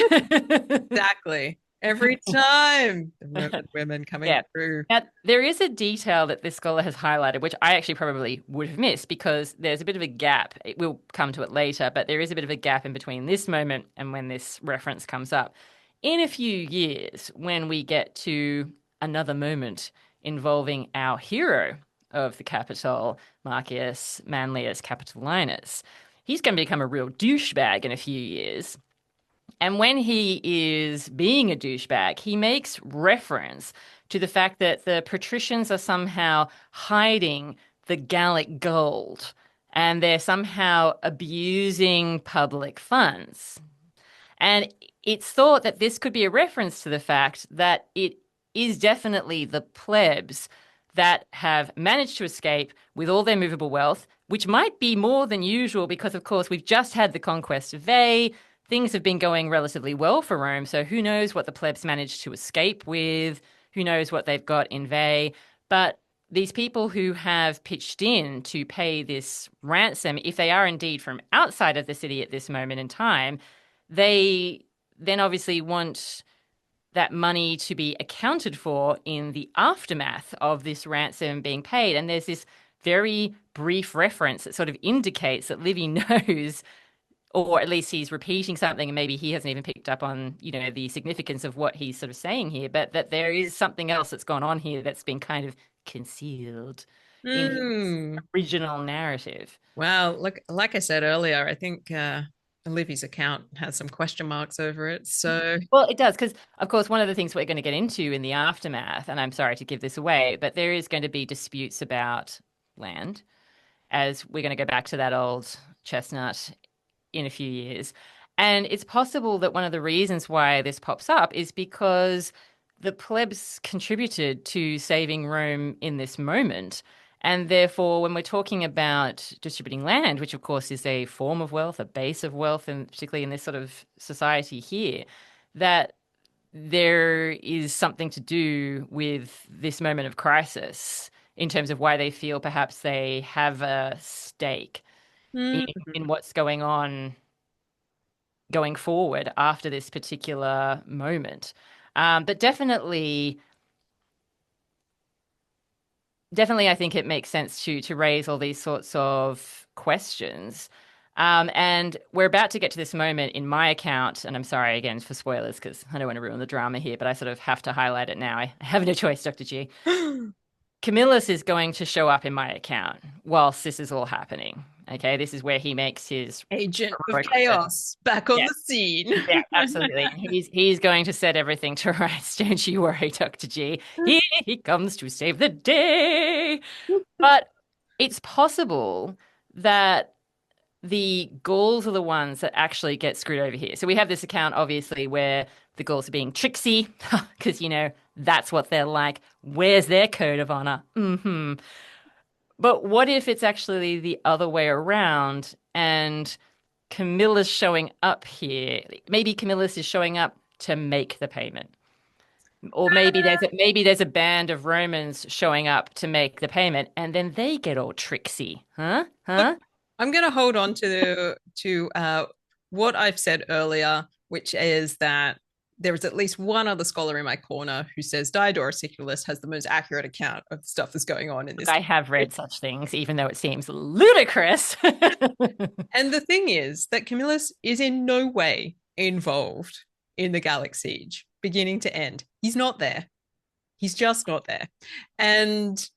Exactly. Every time the Roman women coming Yeah. through. Now, there is a detail that this scholar has highlighted, which I actually probably would have missed because there's a bit of a gap. We'll come to it later, but there is a bit of a gap in between this moment and when this reference comes up. In a few years, when we get to another moment involving our hero of the Capitol, Marcus Manlius Capitolinus, he's going to become a real douchebag in a few years. And when he is being a douchebag, he makes reference to the fact that the patricians are somehow hiding the Gallic gold and they're somehow abusing public funds. And it's thought that this could be a reference to the fact that it is definitely the plebs that have managed to escape with all their movable wealth, which might be more than usual because, of course, we've just had the conquest of Veii. Things have been going relatively well for Rome, so who knows what the plebs managed to escape with? Who knows what they've got in Veii? But these people who have pitched in to pay this ransom, if they are indeed from outside of the city at this moment in time, they then obviously want that money to be accounted for in the aftermath of this ransom being paid. And there's this very brief reference that sort of indicates that Livy knows, or at least he's repeating something and maybe he hasn't even picked up on, the significance of what he's sort of saying here, but that there is something else that's gone on here that's been kind of concealed in his Mm. original narrative. Well, look, like I said earlier, I think Livy's account has some question marks over it. So, Well, it does, because, of course, one of the things we're going to get into in the aftermath, and I'm sorry to give this away, but there is going to be disputes about land, as we're going to go back to that old chestnut in a few years. And it's possible that one of the reasons why this pops up is because the plebs contributed to saving Rome in this moment. And therefore, when we're talking about distributing land, which of course is a form of wealth, a base of wealth, and particularly in this sort of society here, that there is something to do with this moment of crisis in terms of why they feel perhaps they have a stake in, mm, in what's going on going forward after this particular moment. But definitely, I think it makes sense to raise all these sorts of questions. And we're about to get to this moment in my account, and I'm sorry again for spoilers because I don't want to ruin the drama here, but I sort of have to highlight it now. I have no choice, Dr. G. Camillus is going to show up in my account whilst this is all happening. Okay, this is where he makes his Agent of heroic return. chaos back on Yeah, the scene. yeah, absolutely. He's going to set everything to rights. Don't you worry, Dr. G. Here he comes to save the day. But it's possible that the Gauls are the ones that actually get screwed over here. So we have this account, obviously, where the Gauls are being tricksy, because, that's what they're like. Where's their code of honor? But what if it's actually the other way around and Camillus showing up here? Maybe Camillus is showing up to make the payment. Or maybe there's a band of Romans showing up to make the payment, and then they get all tricksy. Huh? Look, Huh? I'm going to hold on to what I've said earlier, which is that there is at least one other scholar in my corner who says Diodorus Siculus has the most accurate account of the stuff that's going on in Look, this. I have read such things, even though it seems ludicrous. And the thing is that Camillus is in no way involved in the Gallic siege, beginning to end. He's not there. He's just not there. And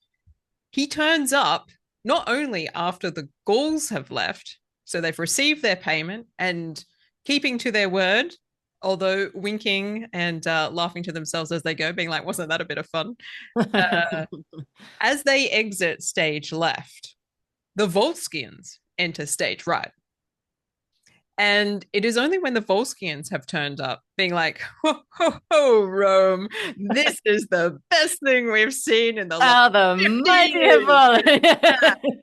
he turns up not only after the Gauls have left, so they've received their payment and keeping to their word, although winking and laughing to themselves as they go, being like, wasn't that a bit of fun? Uh, as they exit stage left, the Volscians enter stage right. And it is only when the Volscians have turned up, being like, ho, ho, ho, Rome, this is the best thing we've seen in the How last the 50 mighty have years. fallen.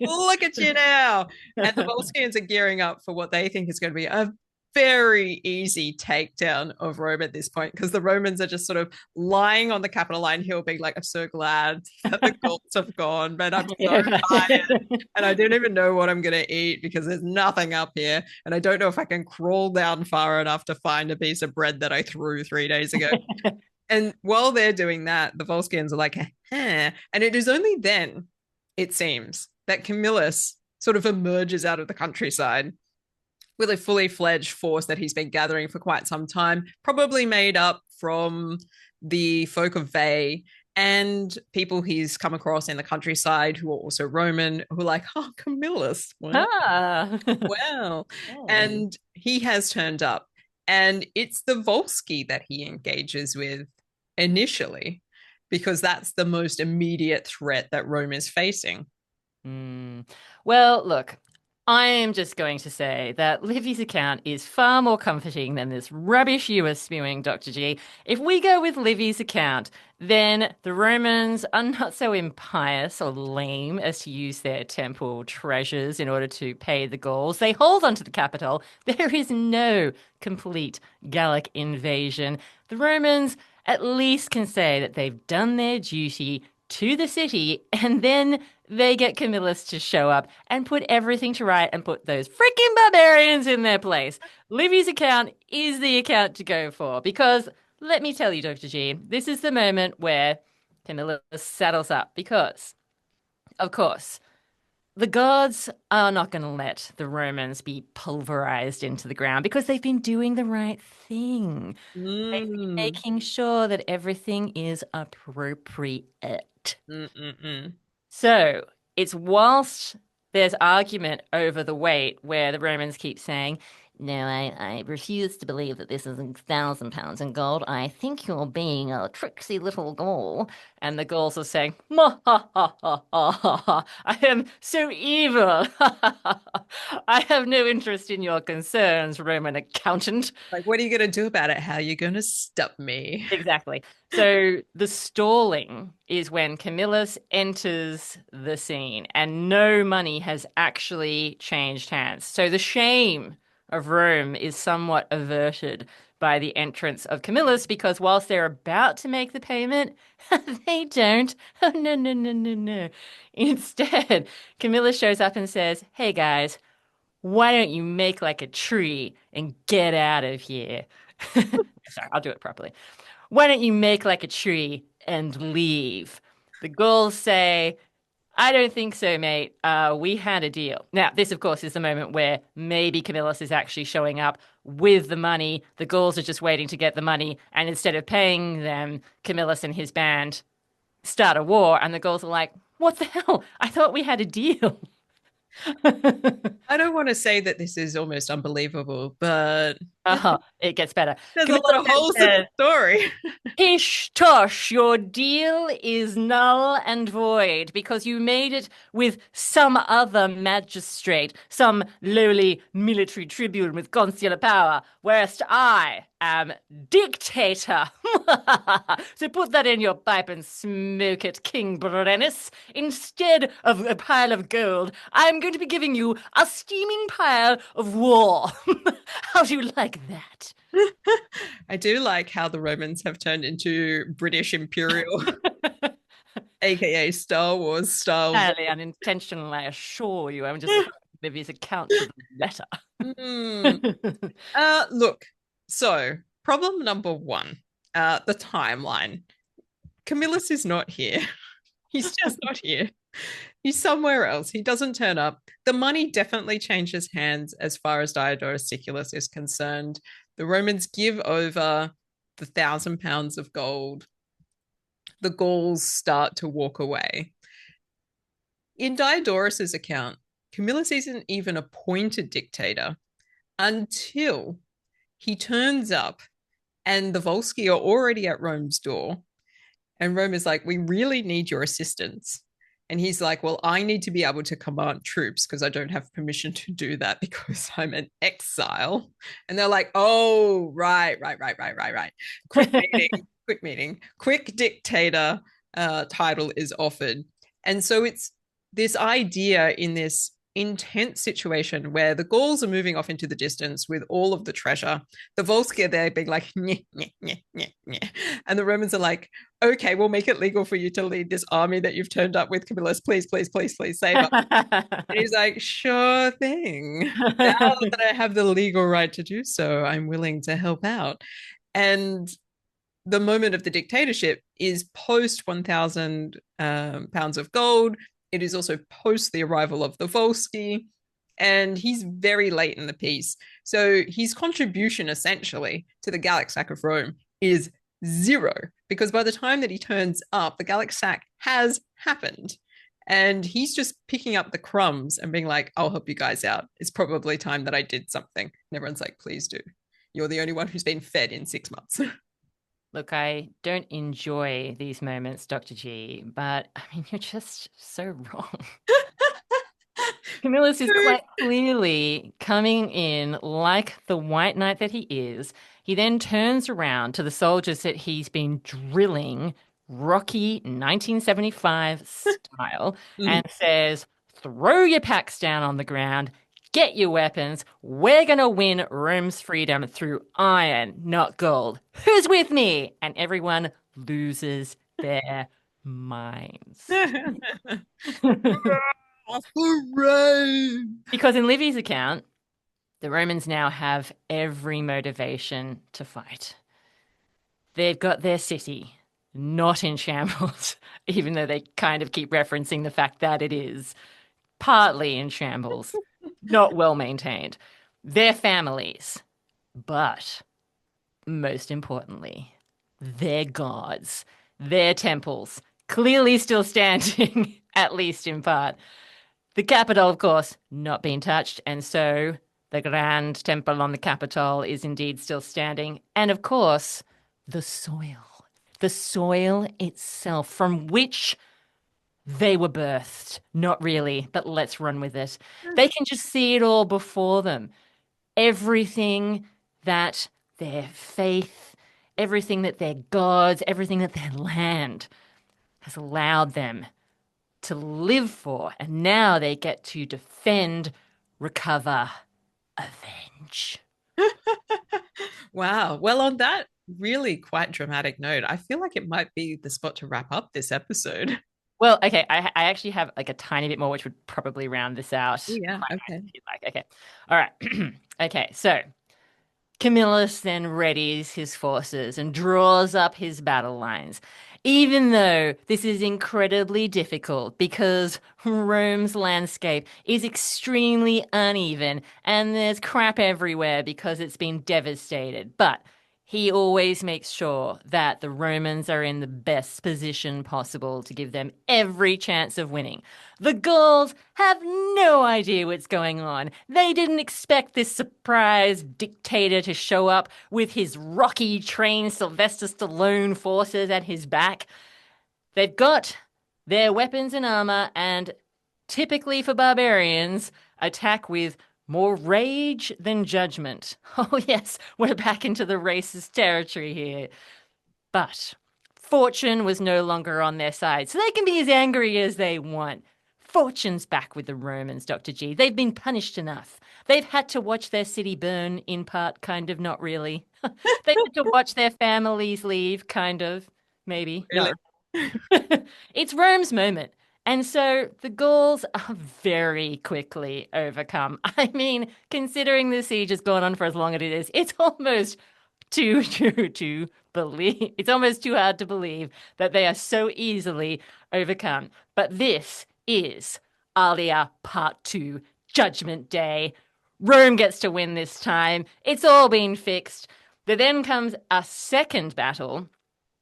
Look at you now. And the Volscians are gearing up for what they think is going to be a very easy takedown of Rome at this point, because the Romans are just sort of lying on the Capitoline Hill, being like, I'm so glad that the Gauls have gone, but I'm so tired and I don't even know what I'm going to eat because there's nothing up here. And I don't know if I can crawl down far enough to find a piece of bread that I threw 3 days ago. And while they're doing that, the Volscians are like, eh. And it is only then, it seems, that Camillus sort of emerges out of the countryside with a fully fledged force that he's been gathering for quite some time, probably made up from the folk of Veii and people he's come across in the countryside who are also Roman, who are like, oh, Camillus, well, Ah. well. Oh. And he has turned up. And it's the Volsci that he engages with initially, because that's the most immediate threat that Rome is facing. Hmm. Well, look, I am just going to say that Livy's account is far more comforting than this rubbish you are spewing, Dr. G. If we go with Livy's account, then the Romans are not so impious or lame as to use their temple treasures in order to pay the Gauls. They hold onto the capital. There is no complete Gallic invasion. The Romans at least can say that they've done their duty to the city, and then they get Camillus to show up and put everything to right and put those freaking barbarians in their place. Livy's account is the account to go for, because let me tell you, Dr. G, this is the moment where Camillus saddles up, because, of course, the gods are not going to let the Romans be pulverized into the ground because they've been doing the right thing. They've been Mm. making sure that everything is appropriate. Mm-mm-mm. So it's whilst there's argument over the weight where the Romans keep saying, no, I refuse to believe that this is £1,000 in gold. I think you're being a tricksy little Gaul. And the Gauls are saying, ha ha ha ha ha ha. I am so evil. I have no interest in your concerns, Roman accountant. Like, what are you going to do about it? How are you going to stop me? Exactly. So the stalling is when Camillus enters the scene and no money has actually changed hands. So the shame of Rome is somewhat averted by the entrance of Camillus, because whilst they're about to make the payment, they don't. Oh, no, no, no, no, no. Instead, Camillus shows up and says, hey guys, why don't you make like a tree and get out of here? Sorry, I'll do it properly. Why don't you make like a tree and leave? The Gauls say, I don't think so, mate. We had a deal. Now, this, of course, is the moment where maybe Camillus is actually showing up with the money. The Gauls are just waiting to get the money. And instead of paying them, Camillus and his band start a war. And the Gauls are like, what the hell? I thought we had a deal. I don't want to say that this is almost unbelievable, but It gets better. there's a Camilla lot of then holes in the says, story. Pish tosh, your deal is null and void because you made it with some other magistrate, some lowly military tribune with consular power, whereas I am dictator. So put that in your pipe and smoke it, King Brennus. Instead of a pile of gold, I'm going to be giving you a steaming pile of war. How do you like that? I do like how the Romans have turned into British Imperial, aka Star Wars style. Entirely unintentional, I assure you. I'm just looking at Livy's account to the Mm. letter. Look, so problem number one, the timeline. Camillus is not here. He's just not here. He's somewhere else. He doesn't turn up. The money definitely changes hands as far as Diodorus Siculus is concerned. The Romans give over the £1,000 of gold. The Gauls start to walk away. In Diodorus's account, Camillus isn't even appointed dictator until he turns up and the Volsci are already at Rome's door. And Rome is like, we really need your assistance. And he's like, well, I need to be able to command troops because I don't have permission to do that because I'm an exile. And they're like, oh, right. Quick meeting, quick meeting, quick dictator title is offered. And so it's this idea in this intense situation where the Gauls are moving off into the distance with all of the treasure. The Volsci are there being like, nyeh, nyeh, nyeh, nyeh, nyeh. And the Romans are like, okay, we'll make it legal for you to lead this army that you've turned up with, Camillus. Please, please, please, please save us. And he's like, sure thing. Now that I have the legal right to do so, I'm willing to help out. And the moment of the dictatorship is post 1,000 pounds of gold. It is also post the arrival of the Volsci, and he's very late in the piece. So his contribution essentially to the Gallic sack of Rome is zero, because by the time that he turns up, the Gallic sack has happened. And he's just picking up the crumbs and being like, I'll help you guys out. It's probably time that I did something. And everyone's like, please do. You're the only one who's been fed in 6 months. Look, I don't enjoy these moments, Dr. G, but I mean, you're just so wrong. Camillus is quite clearly coming in like the white knight that he is. He then turns around to the soldiers that he's been drilling Rocky 1975 style and says, throw your packs down on the ground, get your weapons. We're going to win Rome's freedom through iron, not gold. Who's with me? And everyone loses their minds. Hooray! Because in Livy's account, the Romans now have every motivation to fight. They've got their city not in shambles, even though they kind of keep referencing the fact that it is partly in shambles, not well maintained. Their families, but most importantly, their gods, their temples, clearly still standing, at least in part. The capital, of course, not being touched, and so the grand temple on the capital is indeed still standing. And of course, the soil itself from which they were birthed. Not really, but let's run with it. They can just see it all before them. Everything that their faith, everything that their gods, everything that their land has allowed them to live for. And now they get to defend, recover, avenge. Wow. Well, on that really quite dramatic note, I feel like it might be the spot to wrap up this episode. Well, okay, I actually have like a tiny bit more, which would probably round this out. Yeah, okay. If you'd like. Okay. All right. Okay, so Camillus then readies his forces and draws up his battle lines. Even though this is incredibly difficult because Rome's landscape is extremely uneven and there's crap everywhere because it's been devastated. But he always makes sure that the Romans are in the best position possible to give them every chance of winning. The Gauls have no idea what's going on. They didn't expect this surprise dictator to show up with his rocky trained Sylvester Stallone forces at his back. They've got their weapons and armor, and typically for barbarians, attack with more rage than judgment. Oh, yes, we're back into the racist territory here. But fortune was no longer on their side, so they can be as angry as they want. Fortune's back with the Romans, Dr. G. They've been punished enough. They've had to watch their city burn, in part, kind of, not really. They've had to watch their families leave, kind of, maybe. Really? No. It's Rome's moment. And so the Gauls are very quickly overcome. I mean, considering the siege has gone on for as long as it is, it's almost too true to believe. It's almost too hard to believe that they are so easily overcome. But this is Alia Part 2, Judgment Day. Rome gets to win this time. It's all been fixed. There then comes a second battle,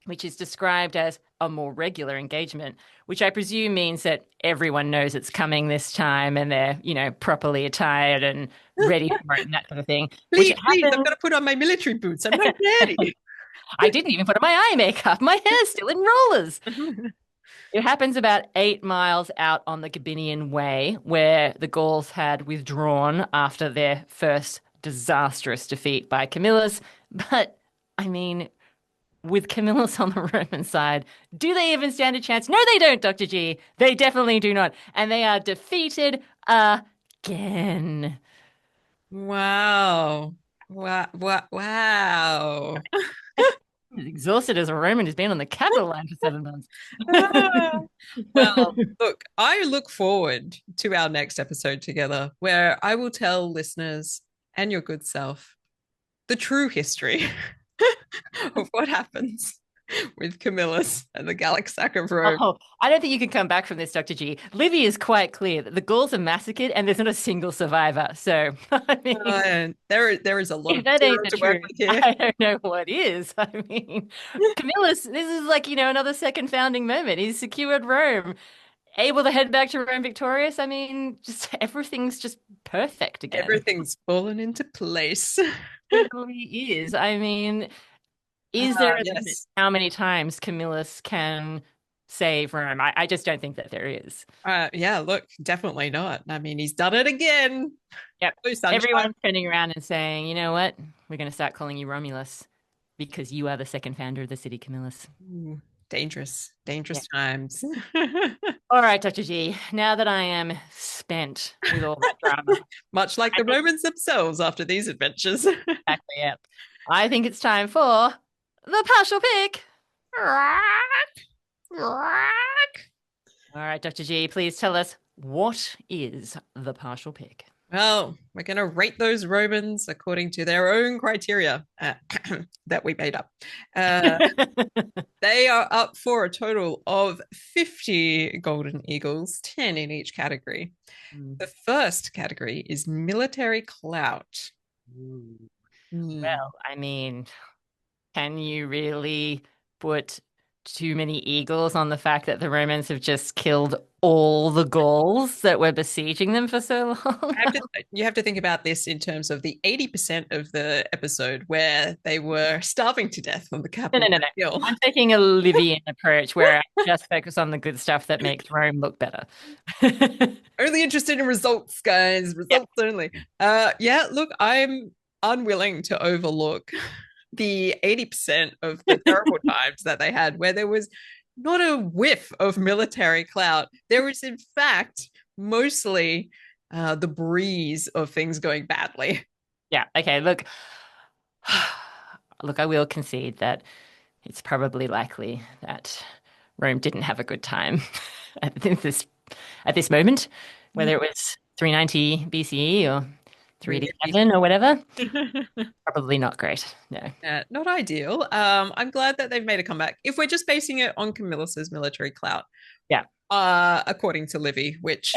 which is described as a more regular engagement, which I presume means that everyone knows it's coming this time and they're, properly attired and ready for it and that kind of thing. Please, I've got to put on my military boots. I'm not ready. I didn't even put on my eye makeup. My hair's still in rollers. It happens about 8 miles out on the Gabinian Way, where the Gauls had withdrawn after their first disastrous defeat by Camillus. But, I mean, with Camillus on the Roman side, do they even stand a chance? No, they don't, Dr. G. They definitely do not. And they are defeated again. Wow. Wow. Exhausted as a Roman has been on the capital line for 7 months. Well, look, I look forward to our next episode together where I will tell listeners and your good self the true history of what happens with Camillus and the Gallic sack of Rome. Oh, I don't think you can come back from this, Dr. G. Livy is quite clear that the Gauls are massacred and there's not a single survivor. So, I mean, there is a lot of that ain't the to work truth. with here. I don't know what is. I mean, Camillus, this is like, another second founding moment. He's secured Rome, able to head back to Rome victorious. I mean, just everything's just perfect again. Everything's fallen into place. It really is. I mean, is there a limit how many times Camillus can save Rome? I just don't think that there is. Yeah, look, definitely not. I mean, he's done it again. Yep. Everyone's turning around and saying, you know what? We're going to start calling you Romulus because you are the second founder of the city, Camillus. Ooh, dangerous times. All right, Dr. G, now that I am spent with all that drama. Much like the Romans themselves after these adventures. Exactly, yep. I think it's time for the partial pick. All right, Dr. G, please tell us, what is the partial pick? Well, we're going to rate those Romans according to their own criteria that we made up. They are up for a total of 50 golden eagles, 10 in each category. The first category is military clout. Well, I mean, can you really put too many eagles on the fact that the Romans have just killed all the Gauls that were besieging them for so long? You have to think about this in terms of the 80% of the episode where they were starving to death on the capital hill. I'm taking a Livian approach where I just focus on the good stuff that makes Rome look better. Only interested in results, guys. Results only. Yeah, look, I'm unwilling to overlook the 80% of the terrible times that they had where there was not a whiff of military clout. There was, in fact, mostly the breeze of things going badly. Yeah, okay, look, I will concede that it's probably likely that Rome didn't have a good time at this moment, whether it was 390 BCE or 387 or whatever. Probably not great. No. Not ideal. I'm glad that they've made a comeback. If we're just basing it on Camillus's military clout. Yeah. According to Livy, which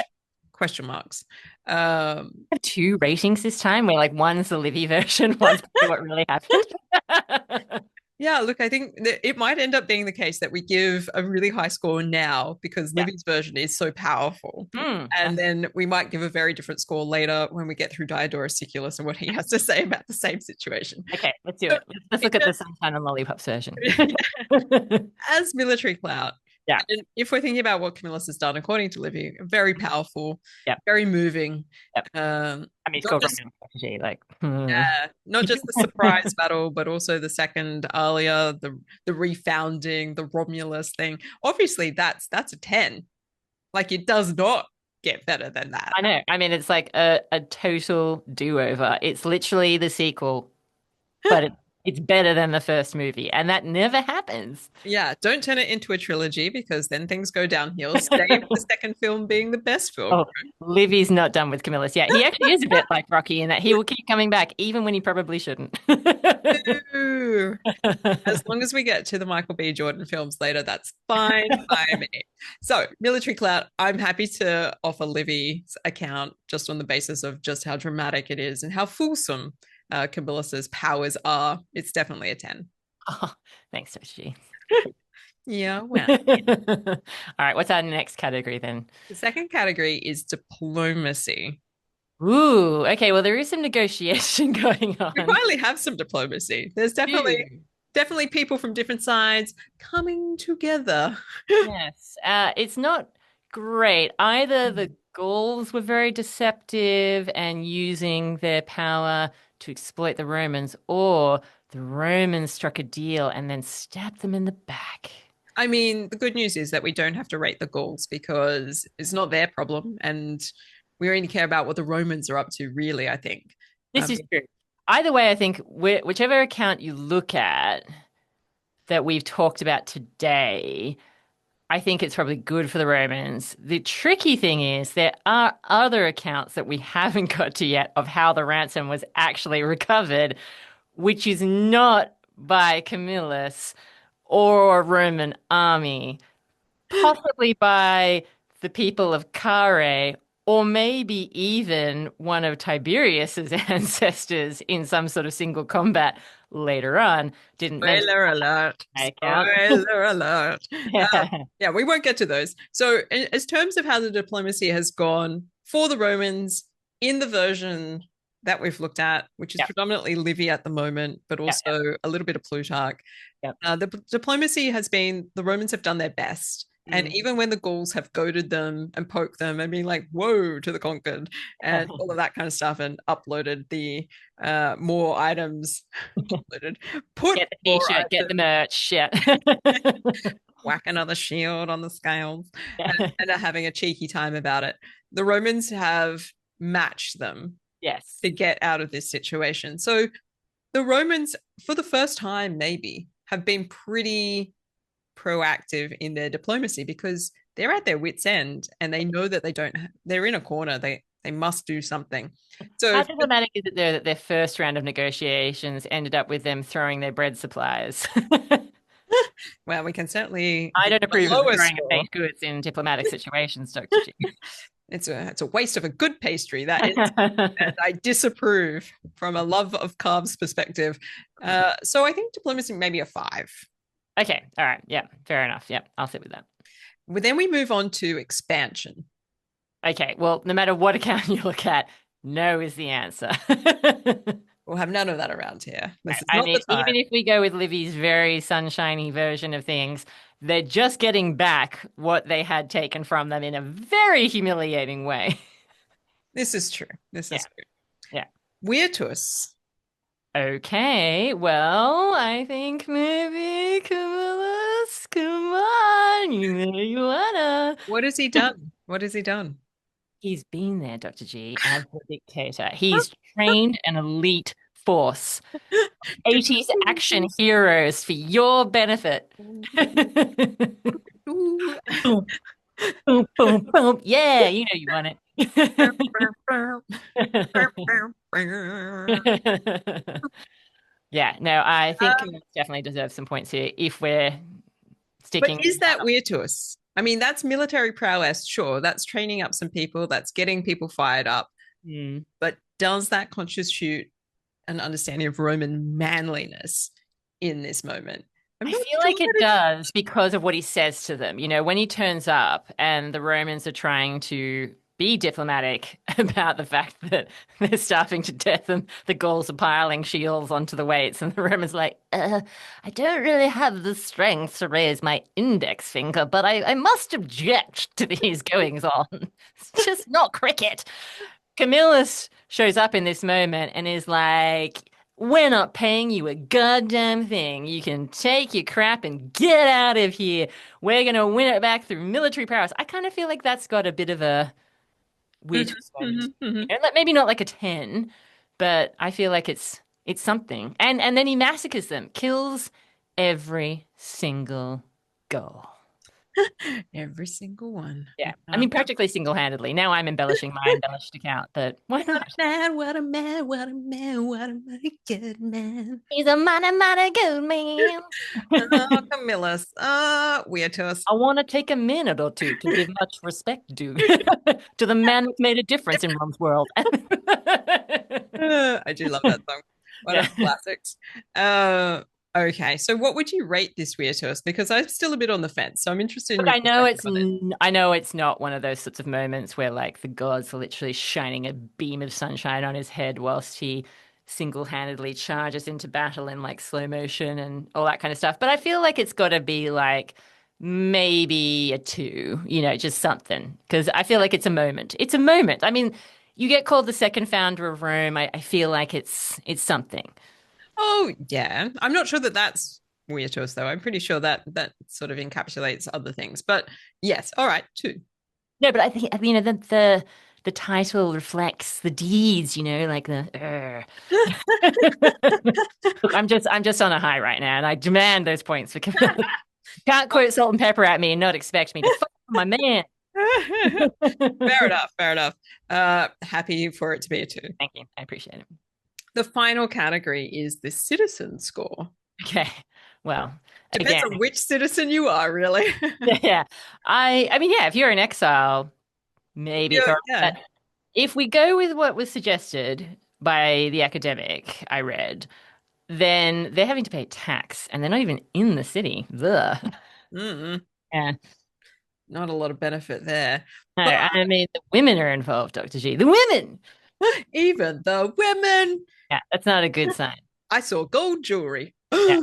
question marks. I have 2 ratings this time where like one's the Livy version, one's what really happened. Yeah, look, I think that it might end up being the case that we give a really high score now because Yeah. Livy's version is so powerful. And then we might give a very different score later when we get through Diodorus Siculus and what he has to say about the same situation. Okay, let's do So it. Let's it look at the just, Sunshine and Lollipops version. as military clout, Yeah. and if we're thinking about what Camillus has done, according to Livy, very powerful, Yep. very moving. Yep. I mean, it's Not called just Roman strategy. Like, not just the surprise battle, but also the second Alia, the refounding, the Romulus thing. Obviously, that's a 10. Like it does not get better than that. I know. I mean, it's like a total do-over. It's literally the sequel, but it's better than the first movie, and that never happens. Yeah, don't turn it into a trilogy because then things go downhill. Stay with the second film being the best film. Oh, Livy's not done with Camillus yet. He actually is a bit like Rocky in that he will keep coming back even when he probably shouldn't. Ooh. As long as we get to the Michael B. Jordan films later, that's fine by me. So, military clout, I'm happy to offer Livy's account just on the basis of just how dramatic it is and how fulsome Camillus's powers are. It's definitely a 10. Oh, thanks, Toshi. Yeah, well. All right, what's our next category then? The second category is diplomacy. Ooh, okay. Well, there is some negotiation going We on. finally have some diplomacy. There's definitely people from different sides coming together. Yes, it's not great. Either the Gauls were very deceptive and using their power to exploit the Romans, or the Romans struck a deal and then stabbed them in the back. I mean, the good news is that we don't have to rate the Gauls because it's not their problem, and we only care about what the Romans are up to, really, I think. This is true. Either way, I think whichever account you look at that we've talked about today, I think it's probably good for the Romans. The tricky thing is there are other accounts that we haven't got to yet of how the ransom was actually recovered, which is not by Camillus or a Roman army, possibly by the people of Carrhae, or maybe even one of Tiberius's ancestors in some sort of single combat later on. Didn't mention Spoiler alert. my account. Spoiler alert. Yeah. Yeah, we won't get to those. So, as terms of how the diplomacy has gone for the Romans in the version that we've looked at, which is Yep. predominantly Livy at the moment, but Yep. also a little bit of Plutarch, Yep. the diplomacy has been the Romans have done their best. And even when the Gauls have goaded them and poked them and been like, whoa, to the conquered, and all of that kind of stuff, and uploaded the more items, uploaded, put Get the more t-shirt, get the merch. Yeah. whack another shield on the scales, Yeah. and are having a cheeky time about it. The Romans have matched them Yes. to get out of this situation. So the Romans, for the first time, maybe, have been pretty proactive in their diplomacy because they're at their wits' end and they know that they're in a corner. They must do something. So How diplomatic is it though that their first round of negotiations ended up with them throwing their bread supplies? well, we can certainly I don't approve of throwing score. baked goods in diplomatic situations, Dr. G. It's a waste of a good pastry, that is. And I disapprove from a love of carbs perspective. So I think diplomacy maybe a 5. Okay, all right. Yeah, fair enough. Yeah, I'll sit with that. But then we move on to expansion. Okay, well, no matter what account you look at, no is the answer. We'll have none of that around here. This is I not mean, the time. even if we go with Livy's very sunshiny version of things, they're just getting back what they had taken from them in a very humiliating way. This is true. This is true. Yeah. Virtus. Okay, well, I think maybe Camillus, come on, you know you wanna. What has he done? What has he done? He's been there, Dr. G, as the dictator. He's trained an elite force, 80s action heroes for your benefit. Boom, boom, boom, boom. Yeah, you know you want it. Yeah, no, I think Camillus definitely deserves some points here if we're But sticking. is that virtus? I mean, that's military prowess, sure. That's training up some people, that's getting people fired up. But does that constitute an understanding of Roman manliness? in this moment. I'm I not feel sure like it that it's. does because of what he says to them. When he turns up and the Romans are trying to be diplomatic about the fact that they're starving to death and the Gauls are piling shields onto the weights, and the Romans are like, I don't really have the strength to raise my index finger, but I must object to these goings on. It's just not cricket. Camillus shows up in this moment and is like, we're not paying you a goddamn thing. You can take your crap and get out of here. We're going to win it back through military prowess. I kind of feel like that's got a bit of a weird twist moment. Mhm, mhm. Maybe not like a 10, but I feel like it's something. And then he massacres them, kills every single Gaul. Every single one. Yeah. I Wow. mean, practically single-handedly. Now I'm embellishing my embellished account, but why What not? a man, what a man, what a man, what a mighty good man. He's a mighty, mighty good man. Oh, Camillus. Weird to us. I want to take a minute or two to give much respect due to the man that made a difference in Rom's world. I do love that song. One of Yeah. the classics. Okay, so what would you rate this weird to us? Because I'm still a bit on the fence, so I'm interested in Look, your I know perspective on it. I know it's not one of those sorts of moments where like the gods are literally shining a beam of sunshine on his head whilst he single-handedly charges into battle in like slow motion and all that kind of stuff. But I feel like it's got to be like maybe a 2, just something. Because I feel like it's a moment. It's a moment. I mean, you get called the second founder of Rome. I feel like it's something. Oh, yeah. I'm not sure that that's weird to us, though. I'm pretty sure that that sort of encapsulates other things. But yes, all right, 2. No, but I think the title reflects the deeds, like the. Look, I'm just on a high right now, and I demand those points for can't quote salt and pepper at me and not expect me to fuck my man. Fair enough, fair enough. Happy for it to be a 2. Thank you, I appreciate it. The final category is the citizen score. Okay, well, Depends again, on which citizen you are, really. yeah, I mean, yeah, if you're in exile, maybe it's all right. Yeah. But if we go with what was suggested by the academic I read, then they're having to pay tax and they're not even in the city. Ugh. Mm, Yeah. not a lot of benefit there. No, But I mean, the women are involved, Dr. G. The women. even the women, Yeah, that's not a good sign. I saw gold jewelry. Yeah.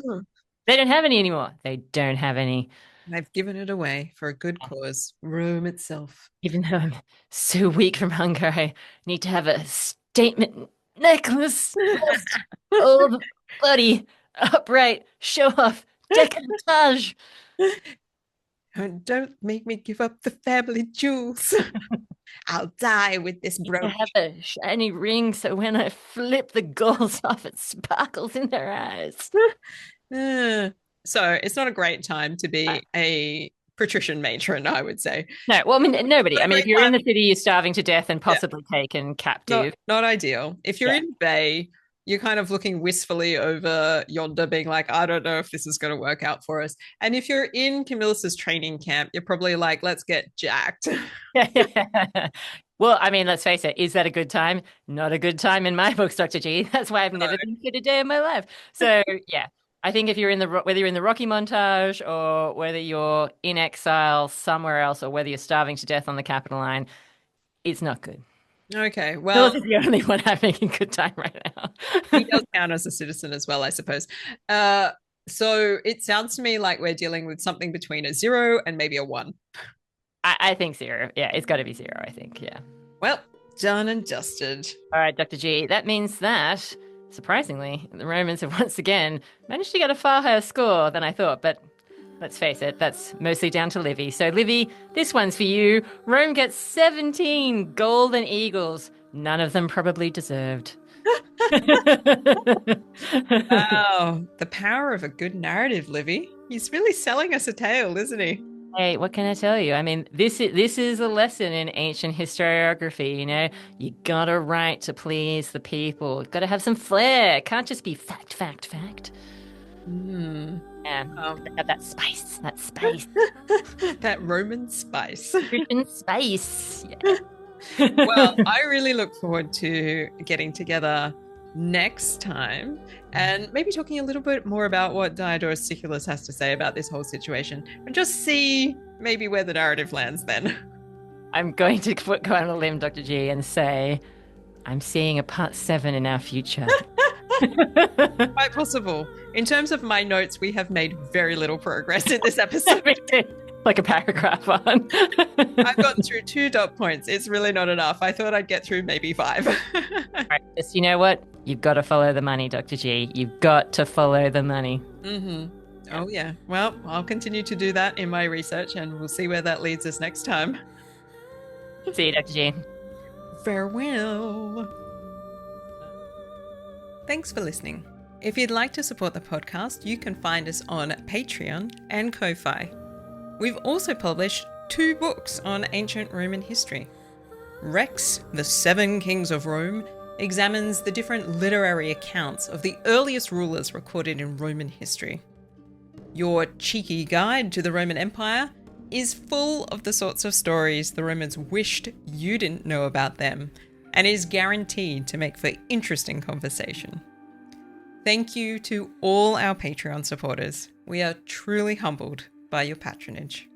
They don't have any anymore. They don't have any. They've given it away for a good cause, Rome itself. Even though I'm so weak from hunger, I need to have a statement necklace. Old, bloody, upright, show off, decolletage. And don't make me give up the family jewels. I'll die with this To brooch. have a shiny ring so when I flip the gauze off, it sparkles in their eyes. Uh, so it's not a great time to be a patrician matron, I would say. No, well, I mean, nobody. Not a I mean, if great you're in time. the city, you're starving to death and Yeah, possibly taken captive. not ideal. If you're Yeah. in Bay, you're kind of looking wistfully over yonder, being like, I don't know if this is going to work out for us. And if you're in Camillus's training camp, you're probably like, let's get jacked. Well, I mean, let's face it, is that a good time? Not a good time in my books, Dr. G. That's why I've never been fit a day in my life. So, yeah, I think if you're in whether you're in the Rocky montage or whether you're in exile somewhere else or whether you're starving to death on the Capitoline, it's not good. Okay, Phyllis well, is the only one having a good time right now. he does count as a citizen as well, I suppose. So it sounds to me like we're dealing with something between a 0 and maybe a 1. I think 0. Yeah, it's got to be 0, I think. Yeah. Well, done and dusted. All right, Dr. G. That means that, surprisingly, the Romans have once again managed to get a far higher score than I thought. But let's face it, that's mostly down to Livy. So, Livy, this one's for you. Rome gets 17 golden eagles. None of them probably deserved. Wow, the power of a good narrative, Livy. He's really selling us a tale, isn't he? Hey, what can I tell you? I mean, this is a lesson in ancient historiography. You gotta write to please the people. Gotta have some flair. Can't just be fact, fact, fact. Mm. Yeah, have that spice, That Roman spice. Christian spice. Yeah. Well, I really look forward to getting together next time, and maybe talking a little bit more about what Diodorus Siculus has to say about this whole situation, and just see maybe where the narrative lands then. I'm going to go on a limb, Dr. G, and say I'm seeing a part 7 in our future. Quite possible. In terms of my notes, we have made very little progress in this episode. Like a paragraph on. I've gotten through 2 dot points. It's really not enough. I thought I'd get through maybe 5. Right, just, you know what? You've got to follow the money, Dr. G. You've got to follow the money. Mm-hmm. Oh, yeah. Well, I'll continue to do that in my research, and we'll see where that leads us next time. See you, Dr. G. Farewell. Thanks for listening. If you'd like to support the podcast, you can find us on Patreon and Ko-Fi. We've also published 2 books on ancient Roman history. Rex, the 7 Kings of Rome, examines the different literary accounts of the earliest rulers recorded in Roman history. Your cheeky guide to the Roman Empire is full of the sorts of stories the Romans wished you didn't know about them, and is guaranteed to make for interesting conversation. Thank you to all our Patreon supporters. We are truly humbled by your patronage.